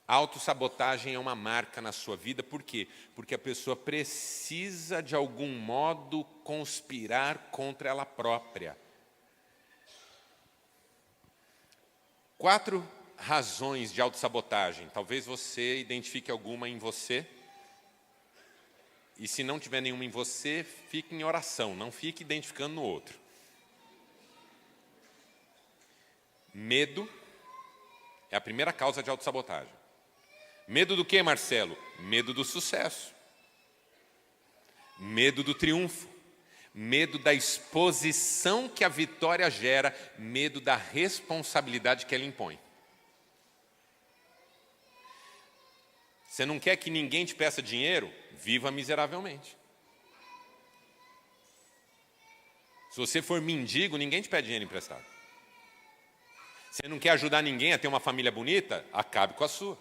A autossabotagem é uma marca na sua vida, por quê? Porque a pessoa precisa de algum modo conspirar contra ela própria. 4 razões de autossabotagem. Talvez você identifique alguma em você. E se não tiver nenhuma em você, fique em oração, não fique identificando no outro. Medo é a primeira causa de autossabotagem. Medo do que, Marcelo? Medo do sucesso. Medo do triunfo, medo da exposição que a vitória gera, medo da responsabilidade que ela impõe. Você não quer que ninguém te peça dinheiro? Viva miseravelmente. Se você for mendigo, ninguém te pede dinheiro emprestado. Você não quer ajudar ninguém a ter uma família bonita? Acabe com a sua.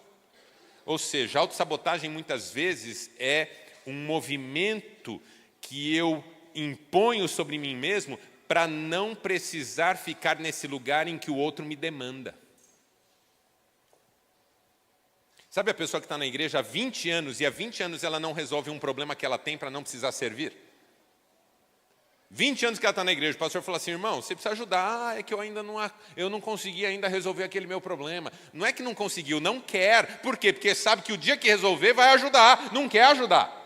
Ou seja, a autossabotagem muitas vezes é um movimento que eu imponho sobre mim mesmo para não precisar ficar nesse lugar em que o outro me demanda. Sabe a pessoa que está na igreja há 20 anos e há 20 anos ela não resolve um problema que ela tem para não precisar servir? 20 anos que ela está na igreja, o pastor falou assim, irmão, você precisa ajudar, é que eu não consegui ainda resolver aquele meu problema. Não é que não conseguiu, não quer. Por quê? Porque sabe que o dia que resolver vai ajudar, não quer ajudar.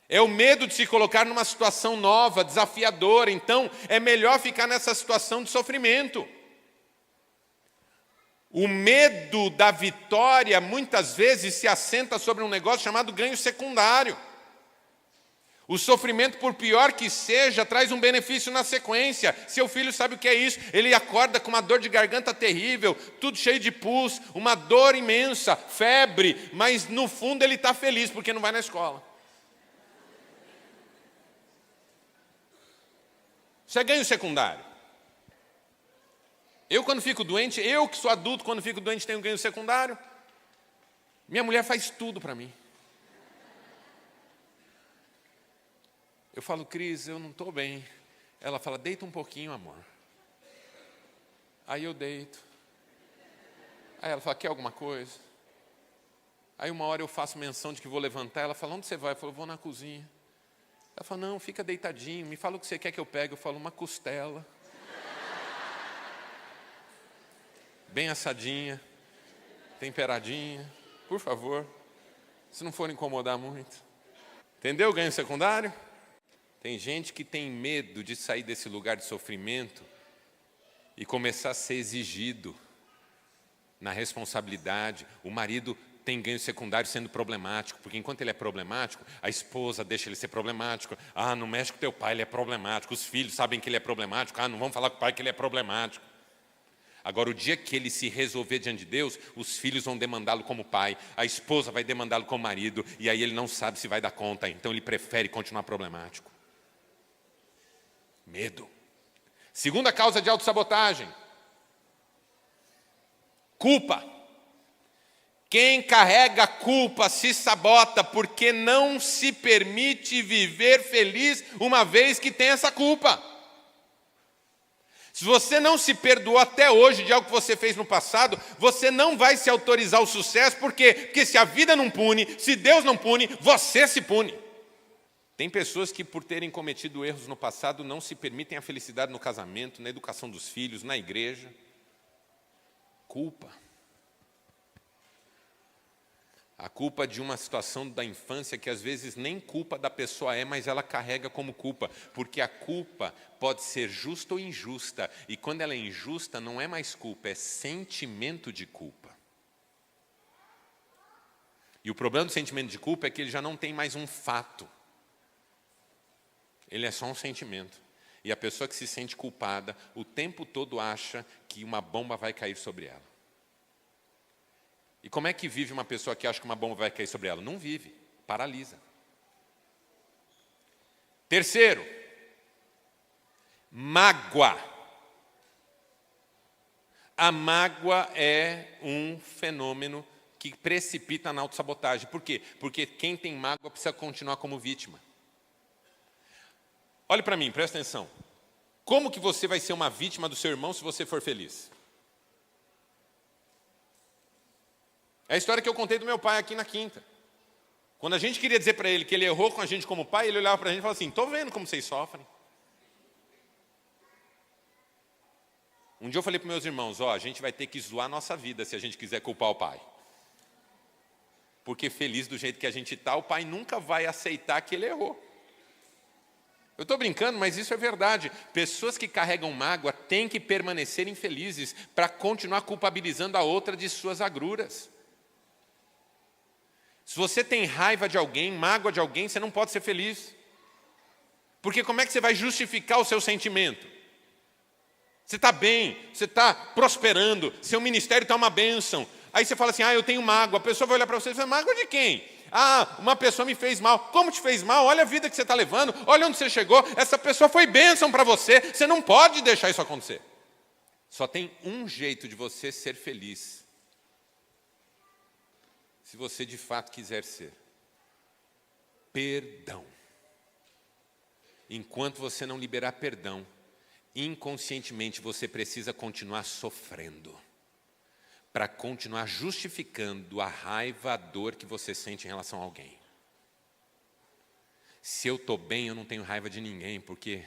É o medo de se colocar numa situação nova, desafiadora, então é melhor ficar nessa situação de sofrimento. O medo da vitória muitas vezes se assenta sobre um negócio chamado ganho secundário. O sofrimento, por pior que seja, traz um benefício na sequência. Seu filho sabe o que é isso. Ele acorda com uma dor de garganta terrível, tudo cheio de pus, uma dor imensa, febre, mas no fundo ele está feliz porque não vai na escola. Isso é ganho secundário. Eu, quando fico doente, eu que sou adulto, quando fico doente, tenho ganho secundário. Minha mulher faz tudo para mim. Eu falo, Cris, eu não estou bem. Ela fala, deita um pouquinho, amor. Aí eu deito. Aí ela fala, quer alguma coisa? Aí uma hora eu faço menção de que vou levantar. Ela fala, onde você vai? Eu falo, vou na cozinha. Ela fala, não, fica deitadinho. Me fala o que você quer que eu pegue. Eu falo, uma costela. Bem assadinha, temperadinha, por favor, se não for incomodar muito. Entendeu o ganho secundário? Tem gente que tem medo de sair desse lugar de sofrimento e começar a ser exigido na responsabilidade. O marido tem ganho secundário sendo problemático, porque enquanto ele é problemático, a esposa deixa ele ser problemático. Ah, não mexe com teu pai, ele é problemático. Os filhos sabem que ele é problemático. Ah, não vamos falar com o pai que ele é problemático. Agora, o dia que ele se resolver diante de Deus, os filhos vão demandá-lo como pai, a esposa vai demandá-lo como marido, e aí ele não sabe se vai dar conta, então ele prefere continuar problemático. Medo. Segunda causa de autossabotagem. Culpa. Quem carrega culpa se sabota porque não se permite viver feliz uma vez que tem essa culpa. Se você não se perdoou até hoje de algo que você fez no passado, você não vai se autorizar o sucesso, por quê? Porque se a vida não pune, se Deus não pune, você se pune. Tem pessoas que, por terem cometido erros no passado, não se permitem a felicidade no casamento, na educação dos filhos, na igreja. Culpa. A culpa de uma situação da infância que às vezes nem culpa da pessoa é, mas ela carrega como culpa, porque a culpa pode ser justa ou injusta, e quando ela é injusta não é mais culpa, é sentimento de culpa. E o problema do sentimento de culpa é que ele já não tem mais um fato, ele é só um sentimento. E a pessoa que se sente culpada o tempo todo acha que uma bomba vai cair sobre ela. E como é que vive uma pessoa que acha que uma bomba vai cair sobre ela? Não vive, paralisa. Terceiro, mágoa. A mágoa é um fenômeno que precipita na autossabotagem. Por quê? Porque quem tem mágoa precisa continuar como vítima. Olhe para mim, presta atenção. Como que você vai ser uma vítima do seu irmão se você for feliz? É a história que eu contei do meu pai aqui na quinta. Quando a gente queria dizer para ele que ele errou com a gente como pai, ele olhava para a gente e falava assim, estou vendo como vocês sofrem. Um dia eu falei para meus irmãos, a gente vai ter que zoar a nossa vida se a gente quiser culpar o pai. Porque feliz do jeito que a gente está, o pai nunca vai aceitar que ele errou. Eu estou brincando, mas isso é verdade. Pessoas que carregam mágoa têm que permanecer infelizes para continuar culpabilizando a outra de suas agruras. Se você tem raiva de alguém, mágoa de alguém, você não pode ser feliz. Porque como é que você vai justificar o seu sentimento? Você está bem, você está prosperando, seu ministério está uma bênção. Aí você fala assim, eu tenho mágoa. A pessoa vai olhar para você e fala, mágoa de quem? Uma pessoa me fez mal. Como te fez mal? Olha a vida que você está levando, olha onde você chegou. Essa pessoa foi bênção para você. Você não pode deixar isso acontecer. Só tem um jeito de você ser feliz. Se você de fato quiser ser. Perdão. Enquanto você não liberar perdão, inconscientemente você precisa continuar sofrendo. Para continuar justificando a raiva, a dor que você sente em relação a alguém. Se eu estou bem, eu não tenho raiva de ninguém, porque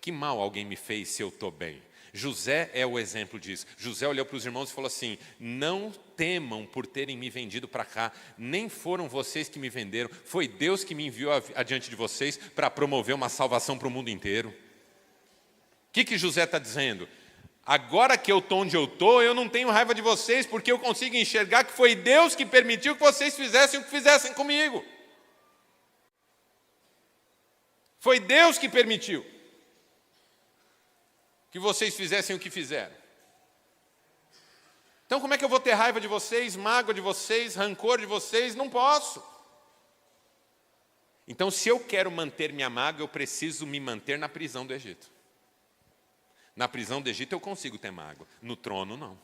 que mal alguém me fez se eu estou bem? José é o exemplo disso. José olhou para os irmãos e falou assim, não temam por terem me vendido para cá, nem foram vocês que me venderam, foi Deus que me enviou adiante de vocês para promover uma salvação para o mundo inteiro. O que José está dizendo? Agora que eu estou onde eu estou, eu não tenho raiva de vocês, porque eu consigo enxergar que foi Deus que permitiu que vocês fizessem o que fizessem comigo. Foi Deus que permitiu que vocês fizessem o que fizeram. Então como é que eu vou ter raiva de vocês, mágoa de vocês, rancor de vocês? Não posso. Então se eu quero manter minha mágoa, eu preciso me manter na prisão do Egito. Na prisão do Egito eu consigo ter mágoa, no trono não.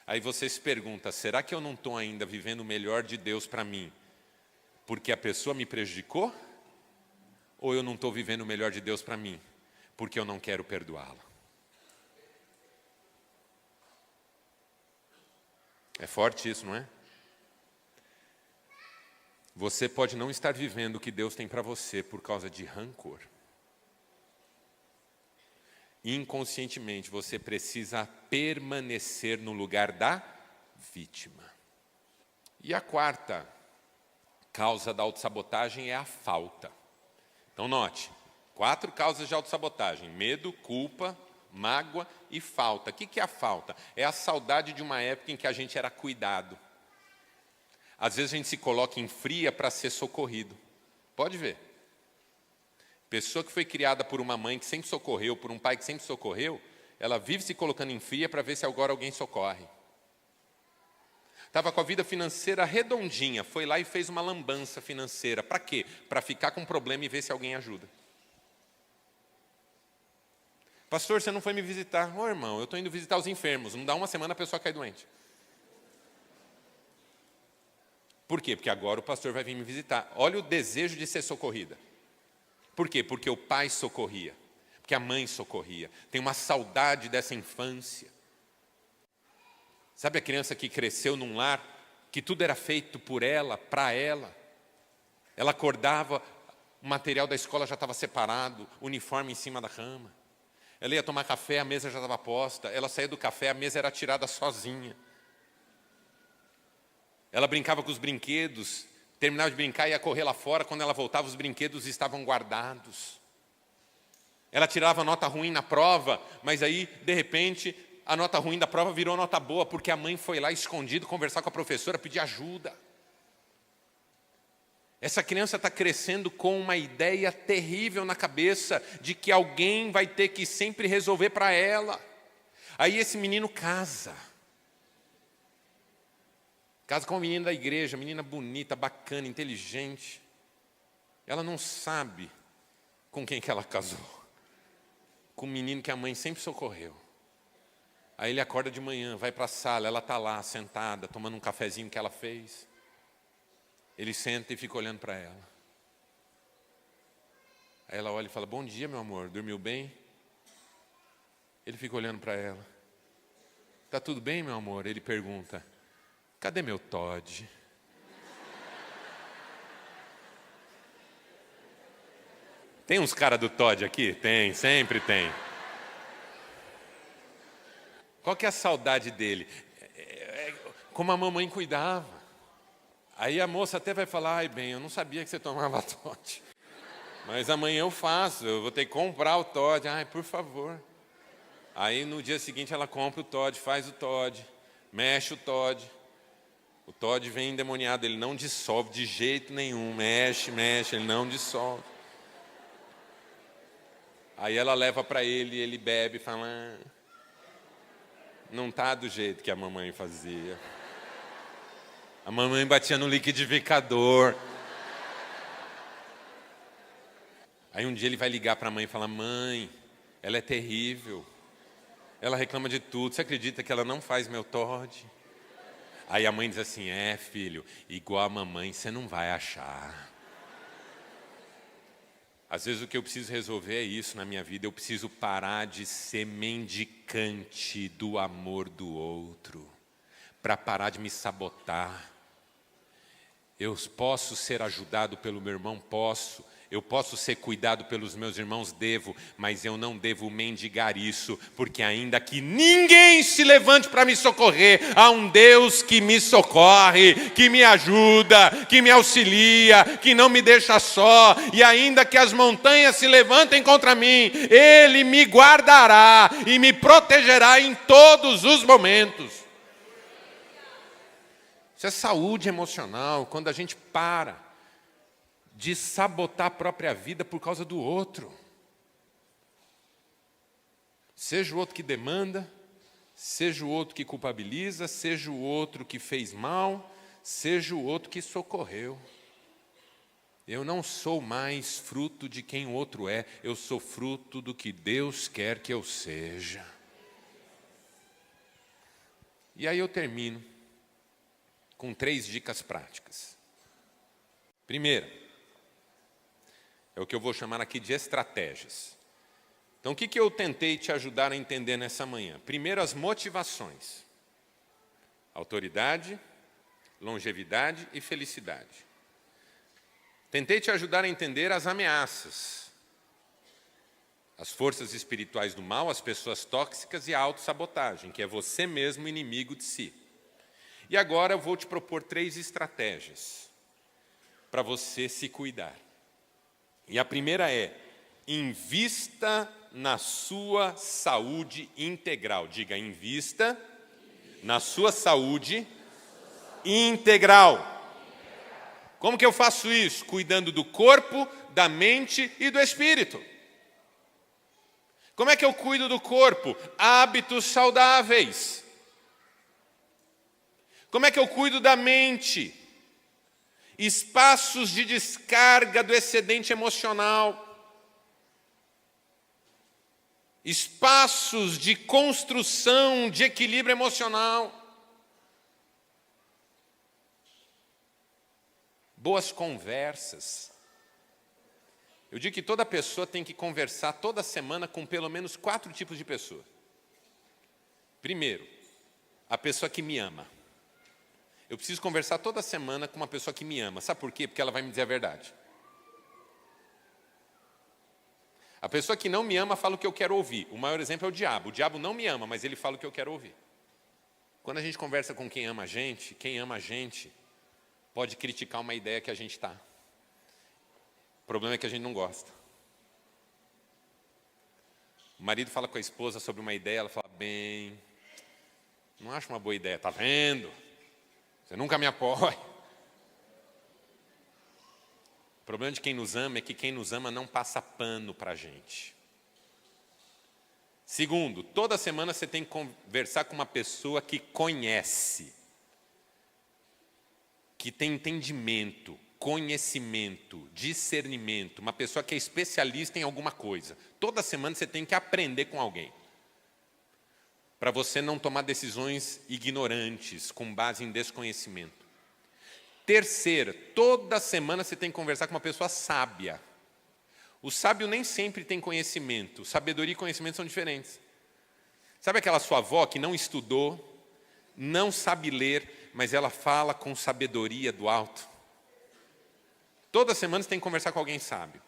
Aí você se pergunta, será que eu não estou ainda vivendo o melhor de Deus para mim, porque a pessoa me prejudicou? Ou eu não estou vivendo o melhor de Deus para mim, porque eu não quero perdoá-la? É forte isso, não é? Você pode não estar vivendo o que Deus tem para você por causa de rancor. Inconscientemente, você precisa permanecer no lugar da vítima. E a quarta causa da autossabotagem é a falta. Então note, 4 causas de autossabotagem: medo, culpa, mágoa e falta. O que é a falta? É a saudade de uma época em que a gente era cuidado. Às vezes a gente se coloca em fria para ser socorrido. Pode ver. Pessoa que foi criada por uma mãe que sempre socorreu, por um pai que sempre socorreu, ela vive se colocando em fria para ver se agora alguém socorre. Estava com a vida financeira redondinha, foi lá e fez uma lambança financeira. Para quê? Para ficar com problema e ver se alguém ajuda. Pastor, você não foi me visitar. Ô irmão, eu estou indo visitar os enfermos. Não dá uma semana a pessoa cai doente. Por quê? Porque agora o pastor vai vir me visitar. Olha o desejo de ser socorrida. Por quê? Porque o pai socorria. Porque a mãe socorria. Tem uma saudade dessa infância. Sabe a criança que cresceu num lar que tudo era feito por ela, para ela? Ela acordava, o material da escola já estava separado, uniforme em cima da cama. Ela ia tomar café, a mesa já estava posta. Ela saía do café, a mesa era tirada sozinha. Ela brincava com os brinquedos, terminava de brincar e ia correr lá fora. Quando ela voltava, os brinquedos estavam guardados. Ela tirava nota ruim na prova, mas aí, de repente, a nota ruim da prova virou nota boa, porque a mãe foi lá escondido conversar com a professora, pedir ajuda. Essa criança está crescendo com uma ideia terrível na cabeça de que alguém vai ter que sempre resolver para ela. Aí esse menino casa. Casa com uma menina da igreja, menina bonita, bacana, inteligente. Ela não sabe com quem que ela casou. Com um menino que a mãe sempre socorreu. Aí ele acorda de manhã, vai para a sala, ela está lá sentada, tomando um cafezinho que ela fez. Ele senta e fica olhando para ela. Aí ela olha e fala, bom dia, meu amor, dormiu bem? Ele fica olhando para ela. Tá tudo bem, meu amor? Ele pergunta, cadê meu Todd? Tem uns caras do Todd aqui? Tem, sempre tem. Qual que é a saudade dele? Como a mamãe cuidava. Aí a moça até vai falar, ai bem, eu não sabia que você tomava Todd. Mas amanhã eu faço, eu vou ter que comprar o Todd. Ai, por favor. Aí no dia seguinte ela compra o Todd, faz o Todd, mexe o Todd. O Todd vem endemoniado, ele não dissolve de jeito nenhum, mexe, ele não dissolve. Aí ela leva para ele, ele bebe e fala, não tá do jeito que a mamãe fazia. A mamãe batia no liquidificador. Aí um dia ele vai ligar para a mãe e falar, mãe, ela é terrível. Ela reclama de tudo, você acredita que ela não faz meu Todd? Aí a mãe diz assim, filho, igual a mamãe você não vai achar. Às vezes o que eu preciso resolver é isso na minha vida, eu preciso parar de ser mendicante do amor do outro, para parar de me sabotar. Eu posso ser ajudado pelo meu irmão? Posso. Eu posso ser cuidado pelos meus irmãos? Devo, mas eu não devo mendigar isso, porque ainda que ninguém se levante para me socorrer, há um Deus que me socorre, que me ajuda, que me auxilia, que não me deixa só, e ainda que as montanhas se levantem contra mim, Ele me guardará e me protegerá em todos os momentos. Isso é saúde emocional, quando a gente para de sabotar a própria vida por causa do outro. Seja o outro que demanda, seja o outro que culpabiliza, seja o outro que fez mal, seja o outro que socorreu. Eu não sou mais fruto de quem o outro é, eu sou fruto do que Deus quer que eu seja. E aí eu termino com 3 dicas práticas. Primeira, é o que eu vou chamar aqui de estratégias. Então, o que eu tentei te ajudar a entender nessa manhã? Primeiro, as motivações. Autoridade, longevidade e felicidade. Tentei te ajudar a entender as ameaças. As forças espirituais do mal, as pessoas tóxicas e a autossabotagem, que é você mesmo inimigo de si. E agora eu vou te propor 3 estratégias para você se cuidar. E a primeira é, invista na sua saúde integral. Diga, invista na sua saúde integral. Como que eu faço isso? Cuidando do corpo, da mente e do espírito. Como é que eu cuido do corpo? Hábitos saudáveis. Como é que eu cuido da mente? Espaços de descarga do excedente emocional. Espaços de construção de equilíbrio emocional. Boas conversas. Eu digo que toda pessoa tem que conversar toda semana com pelo menos 4 tipos de pessoa. Primeiro, a pessoa que me ama. Eu preciso conversar toda semana com uma pessoa que me ama. Sabe por quê? Porque ela vai me dizer a verdade. A pessoa que não me ama fala o que eu quero ouvir. O maior exemplo é o diabo. O diabo não me ama, mas ele fala o que eu quero ouvir. Quando a gente conversa com quem ama a gente pode criticar uma ideia que a gente está. O problema é que a gente não gosta. O marido fala com a esposa sobre uma ideia, ela fala, bem, não acho uma boa ideia, tá vendo? Você nunca me apoia. O problema de quem nos ama é que quem nos ama não passa pano para a gente. Segundo, toda semana você tem que conversar com uma pessoa que conhece, que tem entendimento, conhecimento, discernimento, uma pessoa que é especialista em alguma coisa. Toda semana você tem que aprender com alguém, para você não tomar decisões ignorantes, com base em desconhecimento. Terceira, toda semana você tem que conversar com uma pessoa sábia. O sábio nem sempre tem conhecimento. Sabedoria e conhecimento são diferentes. Sabe aquela sua avó que não estudou, não sabe ler, mas ela fala com sabedoria do alto? Toda semana você tem que conversar com alguém sábio.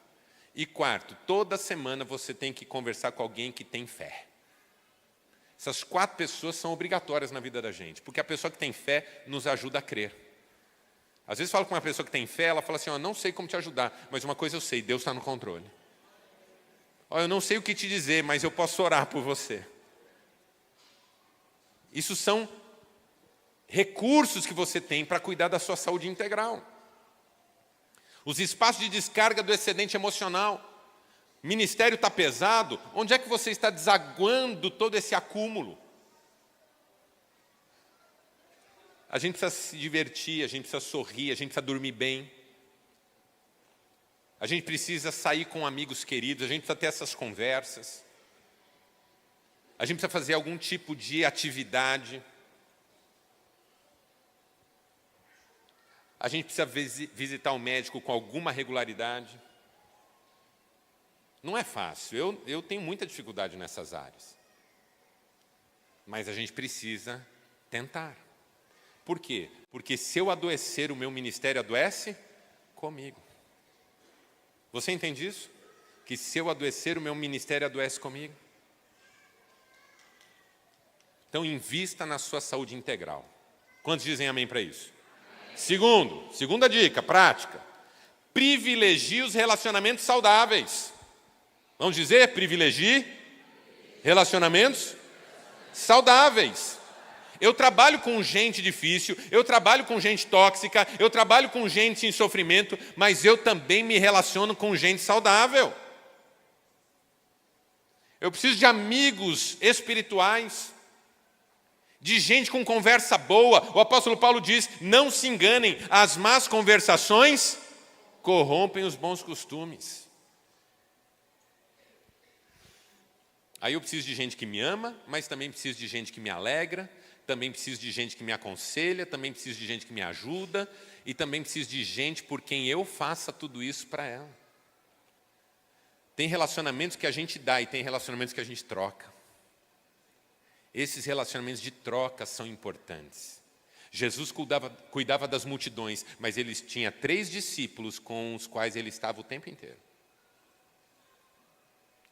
E quarto, toda semana você tem que conversar com alguém que tem fé. Essas 4 pessoas são obrigatórias na vida da gente, porque a pessoa que tem fé nos ajuda a crer. Às vezes falo com uma pessoa que tem fé, ela fala assim, não sei como te ajudar, mas uma coisa eu sei, Deus está no controle. Eu não sei o que te dizer, mas eu posso orar por você. Isso são recursos que você tem para cuidar da sua saúde integral. Os espaços de descarga do excedente emocional. O ministério está pesado, onde é que você está desaguando todo esse acúmulo? A gente precisa se divertir, a gente precisa sorrir, a gente precisa dormir bem. A gente precisa sair com amigos queridos, a gente precisa ter essas conversas. A gente precisa fazer algum tipo de atividade. A gente precisa visitar o médico com alguma regularidade. Não é fácil, eu tenho muita dificuldade nessas áreas. Mas a gente precisa tentar. Por quê? Porque se eu adoecer, o meu ministério adoece comigo. Você entende isso? Que se eu adoecer, o meu ministério adoece comigo. Então, invista na sua saúde integral. Quantos dizem amém para isso? Segunda dica, prática. Privilegie os relacionamentos saudáveis. Vamos dizer, privilegie relacionamentos saudáveis. Eu trabalho com gente difícil, eu trabalho com gente tóxica, eu trabalho com gente em sofrimento, mas eu também me relaciono com gente saudável. Eu preciso de amigos espirituais, de gente com conversa boa. O apóstolo Paulo diz, não se enganem, as más conversações corrompem os bons costumes. Aí eu preciso de gente que me ama, mas também preciso de gente que me alegra, também preciso de gente que me aconselha, também preciso de gente que me ajuda, e também preciso de gente por quem eu faça tudo isso para ela. Tem relacionamentos que a gente dá e tem relacionamentos que a gente troca. Esses relacionamentos de troca são importantes. Jesus cuidava das multidões, mas ele tinha 3 discípulos com os quais ele estava o tempo inteiro.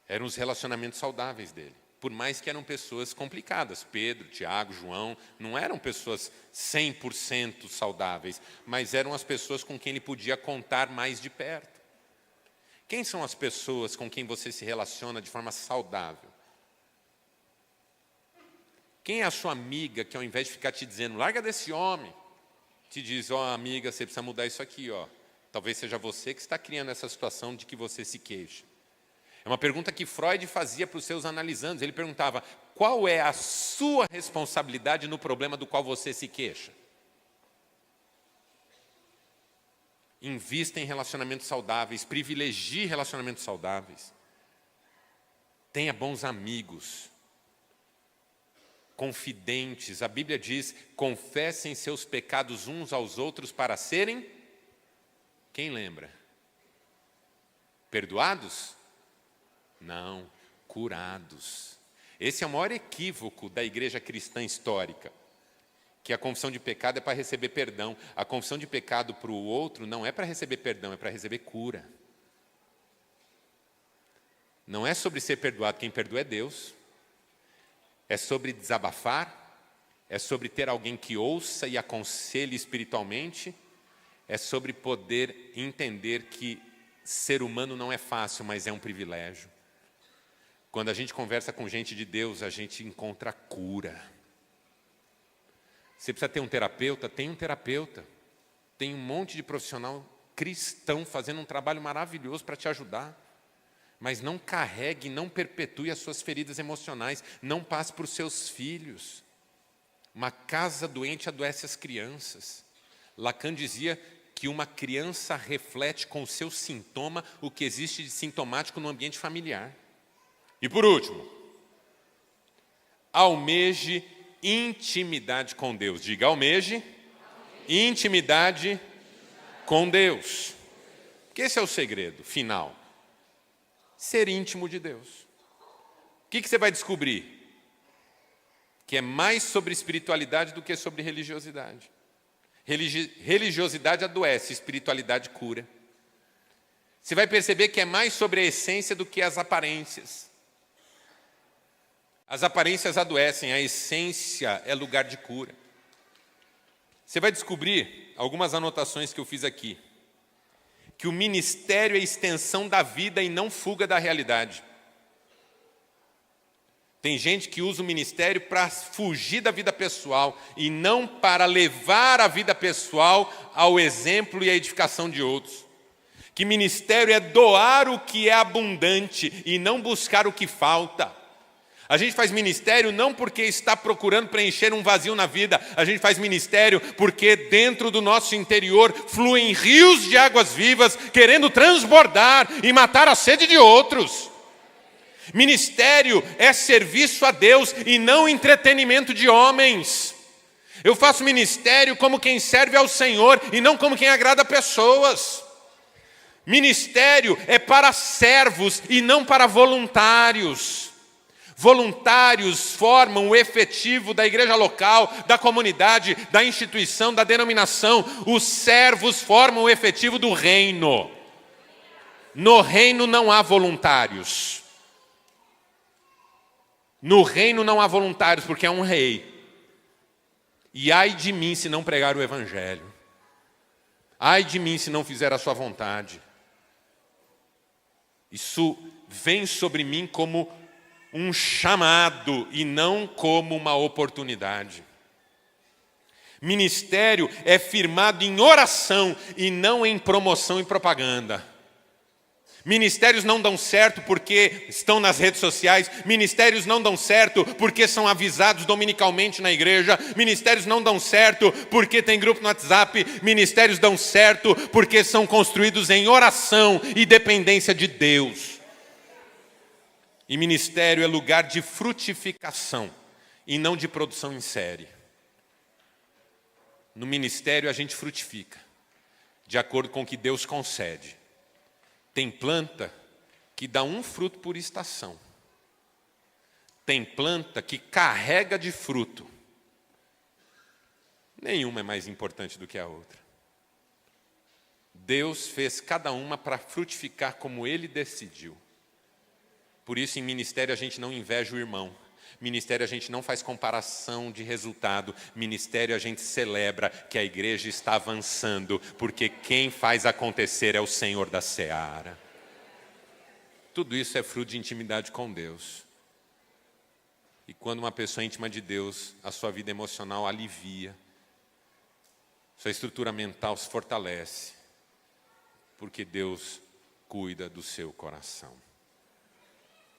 Eram os relacionamentos saudáveis dele. Por mais que eram pessoas complicadas. Pedro, Tiago, João, não eram pessoas 100% saudáveis, mas eram as pessoas com quem ele podia contar mais de perto. Quem são as pessoas com quem você se relaciona de forma saudável? Quem é a sua amiga que, ao invés de ficar te dizendo, larga desse homem, te diz, amiga, você precisa mudar isso aqui, Talvez seja você que está criando essa situação de que você se queixa. É uma pergunta que Freud fazia para os seus analisandos. Ele perguntava, qual é a sua responsabilidade no problema do qual você se queixa? Invista em relacionamentos saudáveis, privilegie relacionamentos saudáveis. Tenha bons amigos, confidentes. A Bíblia diz, confessem seus pecados uns aos outros para serem, quem lembra? Perdoados? Não, curados. Esse é o maior equívoco da igreja cristã histórica, que a confissão de pecado é para receber perdão. A confissão de pecado para o outro não é para receber perdão, é para receber cura. Não é sobre ser perdoado, quem perdoa é Deus. É sobre desabafar, é sobre ter alguém que ouça e aconselhe espiritualmente, é sobre poder entender que ser humano não é fácil, mas é um privilégio. Quando a gente conversa com gente de Deus, a gente encontra cura. Você precisa ter um terapeuta? Tem um terapeuta. Tem um monte de profissional cristão fazendo um trabalho maravilhoso para te ajudar. Mas não carregue, não perpetue as suas feridas emocionais. Não passe para os seus filhos. Uma casa doente adoece as crianças. Lacan dizia que uma criança reflete com o seu sintoma o que existe de sintomático no ambiente familiar. E por último, almeje intimidade com Deus. Diga, almeje intimidade com Deus. Porque esse é o segredo final. Ser íntimo de Deus. O que você vai descobrir? Que é mais sobre espiritualidade do que sobre religiosidade. Religiosidade adoece, espiritualidade cura. Você vai perceber que é mais sobre a essência do que as aparências. As aparências adoecem, a essência é lugar de cura. Você vai descobrir, algumas anotações que eu fiz aqui, que o ministério é extensão da vida e não fuga da realidade. Tem gente que usa o ministério para fugir da vida pessoal e não para levar a vida pessoal ao exemplo e à edificação de outros. Que ministério é doar o que é abundante e não buscar o que falta. A gente faz ministério não porque está procurando preencher um vazio na vida. A gente faz ministério porque dentro do nosso interior fluem rios de águas vivas, querendo transbordar e matar a sede de outros. Ministério é serviço a Deus e não entretenimento de homens. Eu faço ministério como quem serve ao Senhor e não como quem agrada pessoas. Ministério é para servos e não para voluntários. Voluntários formam o efetivo da igreja local, da comunidade, da instituição, da denominação. Os servos formam o efetivo do reino. No reino não há voluntários. No reino não há voluntários, porque é um rei. E ai de mim se não pregar o evangelho. Ai de mim se não fizer a sua vontade. Isso vem sobre mim como um chamado e não como uma oportunidade. Ministério é firmado em oração e não em promoção e propaganda. Ministérios não dão certo porque estão nas redes sociais. Ministérios não dão certo porque são avisados dominicalmente na igreja. Ministérios não dão certo porque tem grupo no WhatsApp. Ministérios dão certo porque são construídos em oração e dependência de Deus. E ministério é lugar de frutificação e não de produção em série. No ministério a gente frutifica de acordo com o que Deus concede. Tem planta que dá um fruto por estação. Tem planta que carrega de fruto. Nenhuma é mais importante do que a outra. Deus fez cada uma para frutificar como Ele decidiu. Por isso, em ministério, a gente não inveja o irmão. Ministério, a gente não faz comparação de resultado. Ministério, a gente celebra que a igreja está avançando, porque quem faz acontecer é o Senhor da seara. Tudo isso é fruto de intimidade com Deus. E quando uma pessoa é íntima de Deus, a sua vida emocional alivia. Sua estrutura mental se fortalece, porque Deus cuida do seu coração.